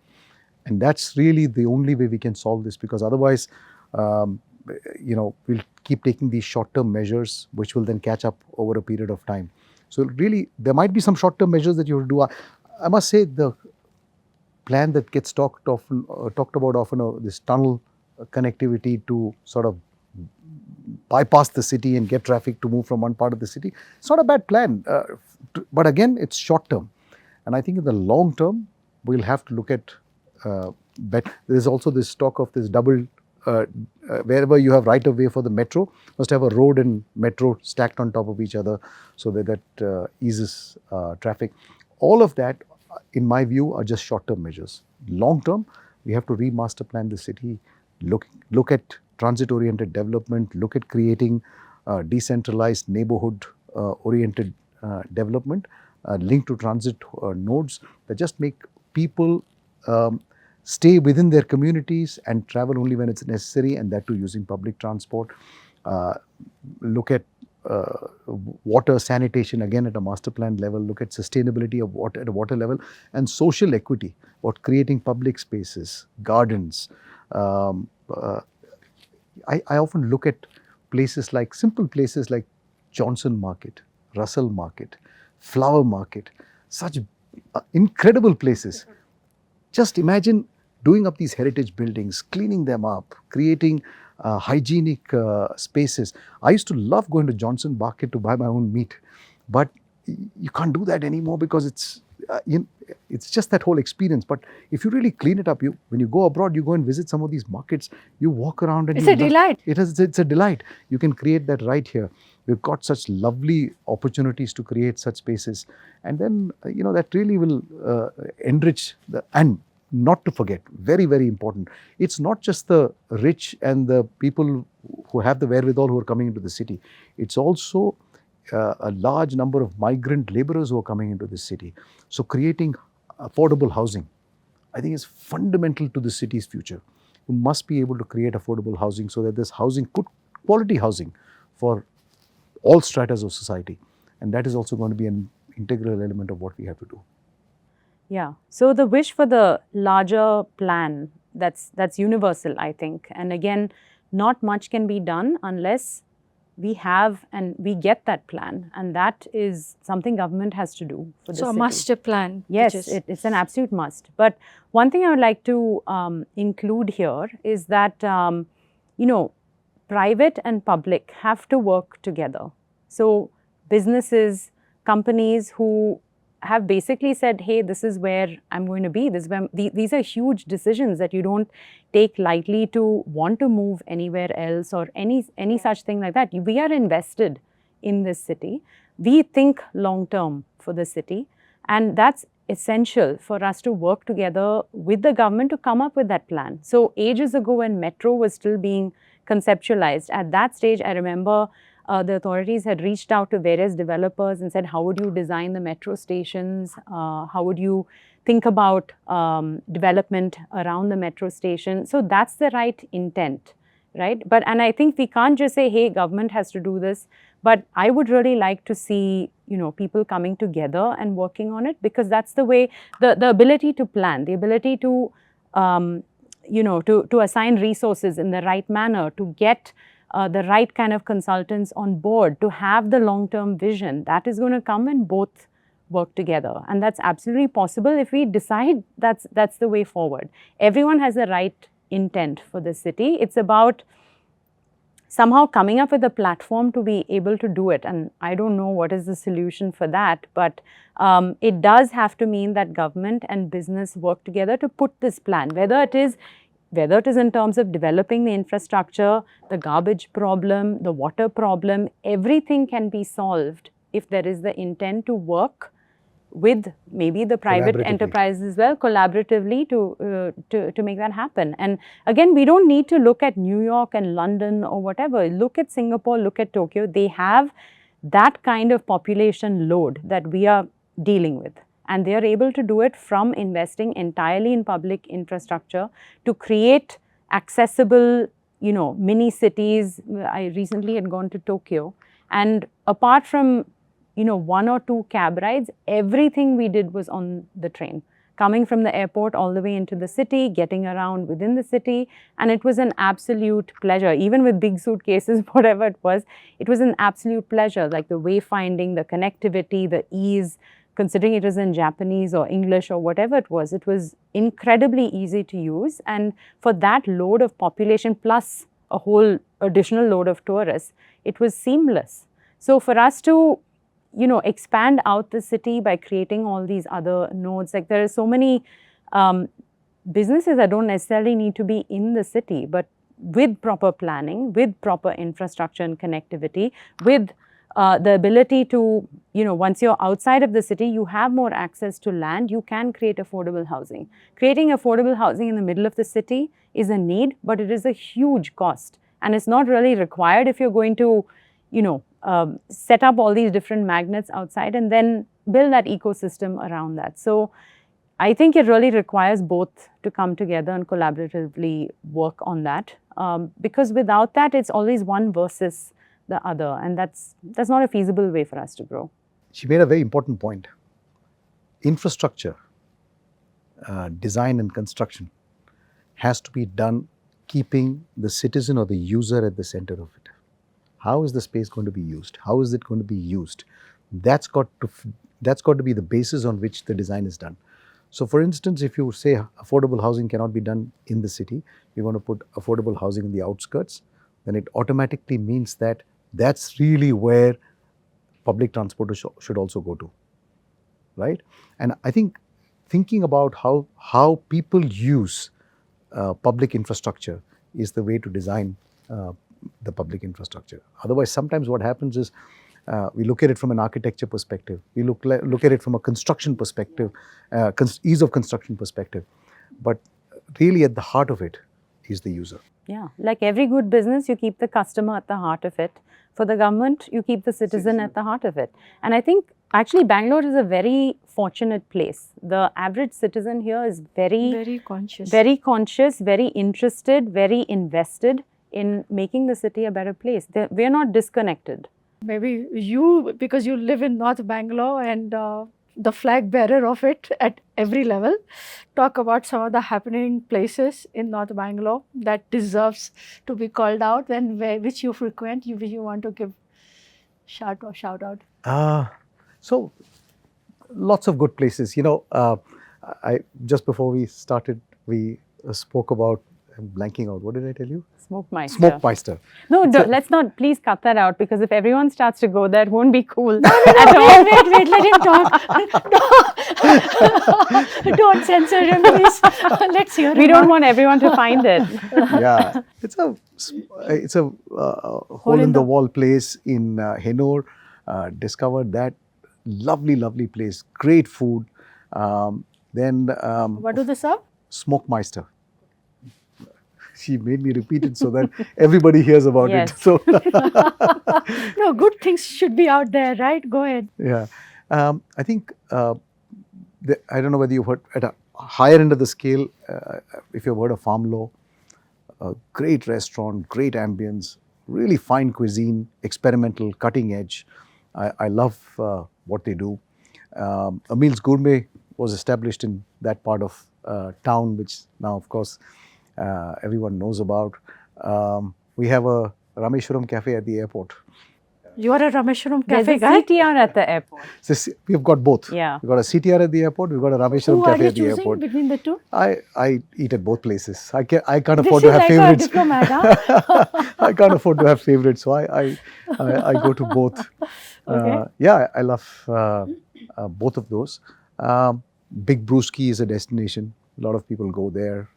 And that's really the only way we can solve this, because otherwise, we'll keep taking these short-term measures, which will then catch up over a period of time. So really, there might be some short-term measures that you will do. I must say the plan that gets talked about often, this tunnel connectivity to sort of bypass the city and get traffic to move from one part of the city. It's not a bad plan, but again, it's short term. And I think in the long term, we'll have to look at, there's also this talk of this double, wherever you have right of way for the metro, must have a road and metro stacked on top of each other so that eases traffic. All of that, in my view, are just short term measures. Long term, we have to re-master plan the city, look at transit-oriented development, look at creating decentralized neighborhood-oriented development linked to transit nodes that just make people stay within their communities and travel only when it's necessary, and that too using public transport. Look at water sanitation again at a master plan level, look at sustainability of water at a water level, and social equity, what creating public spaces, gardens. I often look at simple places like Johnson Market, Russell Market, Flower Market, such incredible places. Just imagine doing up these heritage buildings, cleaning them up, creating hygienic spaces. I used to love going to Johnson Market to buy my own meat, but you can't do that anymore because it's just that whole experience. But if you really clean it up, when you go abroad, you go and visit some of these markets, you walk around and it's a delight. It's a delight. You can create that right here. We've got such lovely opportunities to create such spaces, and then that really will enrich and not to forget, very, very important, it's not just the rich and the people who have the wherewithal who are coming into the city. It's also a large number of migrant laborers who are coming into the city. So creating affordable housing, I think, is fundamental to the city's future. You must be able to create affordable housing so that there's housing, good quality housing for all stratas of society. And that is also going to be an integral element of what we have to do. Yeah. So the wish for the larger plan, that's universal, I think. And again, not much can be done unless we have and we get that plan. And that is something government has to do for the city. So a master plan. Yes, it's an absolute must. But one thing I would like to include here is that, private and public have to work together. So businesses, companies who have basically said, hey, this is where I'm going to be. These are huge decisions that you don't take lightly to want to move anywhere else or any such thing like that. We are invested in this city. We think long term for the city, and that's essential for us to work together with the government to come up with that plan. So ages ago when metro was still being conceptualized, at that stage I remember the authorities had reached out to various developers and said, how would you design the metro stations? How would you think about development around the metro station? So that's the right intent, right? And I think we can't just say, hey, government has to do this. But I would really like to see, people coming together and working on it, because that's the way, the ability to plan, the ability to, to assign resources in the right manner, to get the right kind of consultants on board to have the long-term vision, that is going to come when both work together. And that's absolutely possible if we decide that's the way forward. Everyone has the right intent for the city. It's about somehow coming up with a platform to be able to do it. And I don't know what is the solution for that, but it does have to mean that government and business work together to put this plan, whether it is in terms of developing the infrastructure, the garbage problem, the water problem, everything can be solved if there is the intent to work with maybe the private enterprise as well, collaboratively to make that happen. And again, we don't need to look at New York and London or whatever. Look at Singapore, look at Tokyo. They have that kind of population load that we are dealing with. And they are able to do it from investing entirely in public infrastructure to create accessible, mini cities. I recently had gone to Tokyo, and apart from, 1 or 2 cab rides, everything we did was on the train, coming from the airport all the way into the city, getting around within the city, and it was an absolute pleasure. Even with big suitcases, whatever it was an absolute pleasure, like the wayfinding, the connectivity, the ease, considering it was in Japanese or English or whatever it was incredibly easy to use. And for that load of population plus a whole additional load of tourists, it was seamless. So for us to, expand out the city by creating all these other nodes, like there are so many businesses that don't necessarily need to be in the city, but with proper planning, with proper infrastructure and connectivity, with the ability to, once you're outside of the city, you have more access to land, you can create affordable housing. Creating affordable housing in the middle of the city is a need, but it is a huge cost. And it's not really required if you're going to, set up all these different magnets outside and then build that ecosystem around that. So I think it really requires both to come together and collaboratively work on that. Because without that, it's always one versus the other, and that's not a feasible way for us to grow. She made a very important point. Infrastructure, design and construction has to be done keeping the citizen or the user at the center of it. How is the space going to be used? How is it going to be used? That's got to be the basis on which the design is done. So for instance, if you say affordable housing cannot be done in the city, you want to put affordable housing in the outskirts, then it automatically means that that's really where public transport should also go to, right? And I think thinking about how people use public infrastructure is the way to design the public infrastructure. Otherwise, sometimes what happens is we look at it from an architecture perspective, we look at it from a construction perspective, ease of construction perspective, but really at the heart of it is the user. Yeah, like every good business, you keep the customer at the heart of it. For the government, you keep the citizen at the heart of it. And I think actually Bangalore is a very fortunate place. The average citizen here is very conscious, very interested, very invested in making the city a better place. We're not disconnected. Maybe you, because you live in North Bangalore and the flag bearer of it at every level, talk about some of the happening places in North Bangalore that deserves to be called out and which you frequent, which you want to give shout out. So lots of good places. I just before we started, we spoke about, I'm blanking out. What did I tell you? Smokemeister. No, let's not, please cut that out, because if everyone starts to go there, it won't be cool. No, wait, let him talk. Don't censor him, please. Let's hear him. We don't want everyone to find it. Yeah, it's a hole in the wall place in Hennur. Discovered that lovely place, great food. Then what do they serve? Smokemeister. She made me repeat it so that everybody hears about it. So no, good things should be out there, right? Go ahead. Yeah, I think I don't know whether you've heard at a higher end of the scale. If you've heard of Farm Law, a great restaurant, great ambience, really fine cuisine, experimental, cutting edge. I love what they do. Emil's Gourmet was established in that part of town, which now, of course, everyone knows about. We have a Rameshwaram Cafe at the airport. You are a Rameshwaram There's Cafe a guy? CTR at the airport. So we've got both. Yeah. We've got a CTR at the airport, we've got a Rameshwaram Who are Cafe you at the choosing airport. between the two? I eat at both places. I can't This afford is to have like favorites. a diplomat, huh? I can't afford to have favorites, so I go to both. Okay. Yeah, I love both of those. Big Brewski is a destination. A lot of people go there.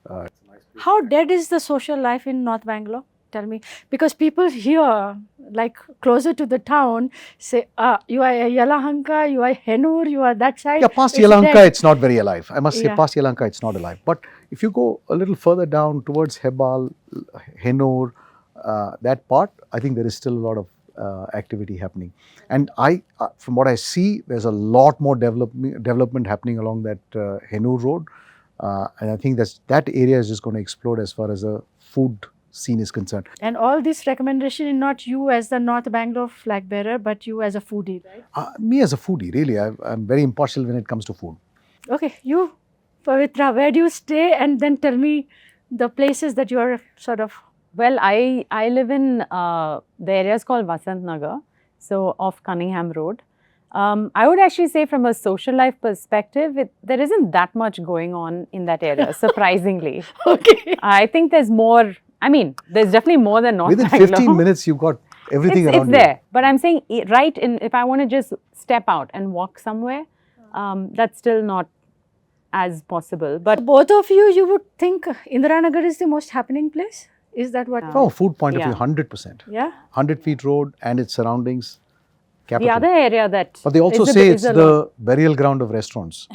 How dead is the social life in North Bangalore? Tell me. Because people here, like closer to the town, say, you are Yelahanka, you are Hennur, you are that side. Yeah, past It's Yelahanka, dead. it's not very alive. I must say, Yeah. past Yelahanka, it's not alive. But if you go a little further down towards Hebal, Hennur, that part, I think there is still a lot of activity happening. And from what I see, there's a lot more development happening along that Hennur road. And I think that area is just going to explode as far as the food scene is concerned. And all this recommendation is not you as the North Bangalore flag bearer, but you as a foodie, right? Me as a foodie, really, I'm very impartial when it comes to food. Okay, you, Pavitra, where do you stay? And then tell me the places that you are sort of. Well, I live in the area is called Vasant Nagar, so off Cunningham Road. I would actually say from a social life perspective, there isn't that much going on in that area, surprisingly. Okay. I think there's more, I mean, there's definitely more than North Within Bangalore. 15 minutes, you've got everything around It's you. there. But I'm saying, if I want to just step out and walk somewhere, that's still not as possible. But Both of you would think Indiranagar is the most happening place? Is that what? From a food point of Yeah. view, 100%. Yeah. 100 feet road and its surroundings, capital. the other area that But they also is a- say is it's a the burial ground of restaurants.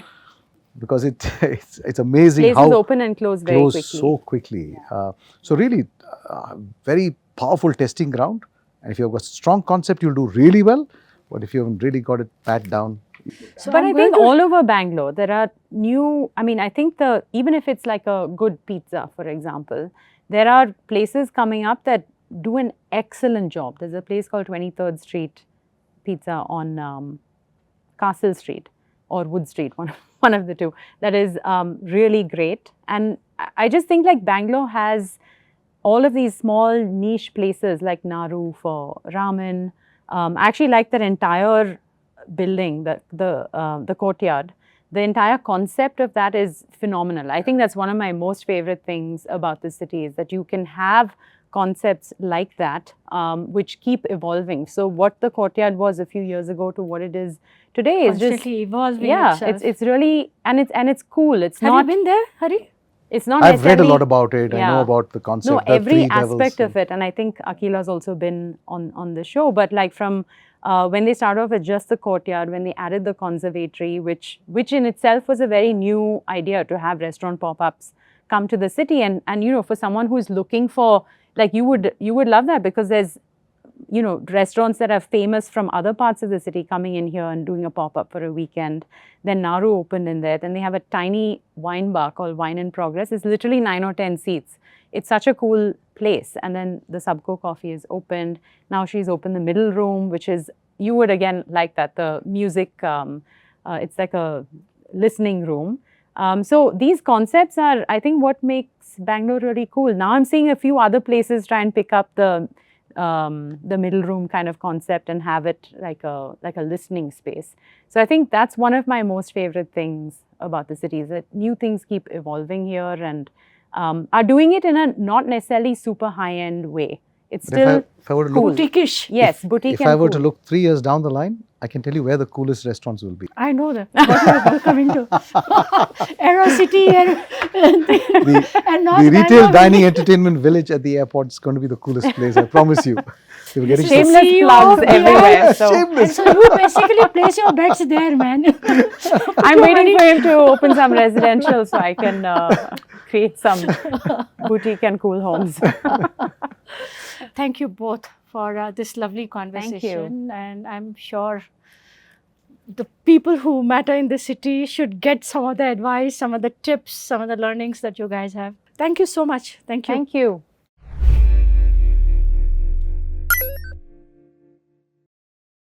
Because it's amazing places how open and close very quickly. so quickly. So really, very powerful testing ground. And if you've got a strong concept, you'll do really well. But if you haven't really got it pat down. So But I'm I going think to- all over Bangalore, there are new, I mean, I think even if it's like a good pizza, for example, there are places coming up that do an excellent job. There's a place called 23rd Street Pizza on Castle Street or Wood Street, one of the two, that is really great. And I just think like Bangalore has all of these small niche places like Naru for ramen. I actually like that entire building, the courtyard. The entire concept of that is phenomenal. I think that's one of my most favorite things about the city is that you can have concepts like that which keep evolving. So what the courtyard was a few years ago to what it is today is just constantly evolving yeah, itself. it's really and it's cool. It's Have not you been there, Hari? it's not I've read a necessarily- lot about it. I know Yeah. about the concept. No, the every 3 levels aspect and- of it, and I think Akila's also been on the show. But like from when they started off with just the courtyard, when they added the conservatory, which in itself was a very new idea to have restaurant pop-ups come to the city, and for someone who's looking for like you would love that because there's restaurants that are famous from other parts of the city coming in here and doing a pop-up for a weekend. Then Naru opened in there. Then they have a tiny wine bar called Wine in Progress. It's literally 9 or 10 seats. It's such a cool place. And then the Subco Coffee is opened. Now she's opened the middle room, which is, you would again like that, the music, it's like a listening room. So these concepts are, I think, what makes Bangalore really cool. Now I'm seeing a few other places try and pick up the middle room kind of concept and have it like a listening space. So I think that's one of my most favorite things about the city is that new things keep evolving here and are doing it in a not necessarily super high-end way. It's But still if I were to cool. look, Boutique-ish. Yes, boutique if and I were to cool. look 3 years down the line, I can tell you where the coolest restaurants will be. I know that. What we're coming to. Aerocity and North The retail Bangalore. dining entertainment village at the airport is going to be the coolest place, I promise you. You're getting some- Shameless CEO plugs of everywhere. the- So And so you basically place your bets there, man. I'm waiting for him to open some residential so I can create some boutique and cool homes. Thank you both for this lovely conversation. And I'm sure the people who matter in the city should get some of the advice, some of the tips, some of the learnings that you guys have. Thank you so much. Thank you. Thank you.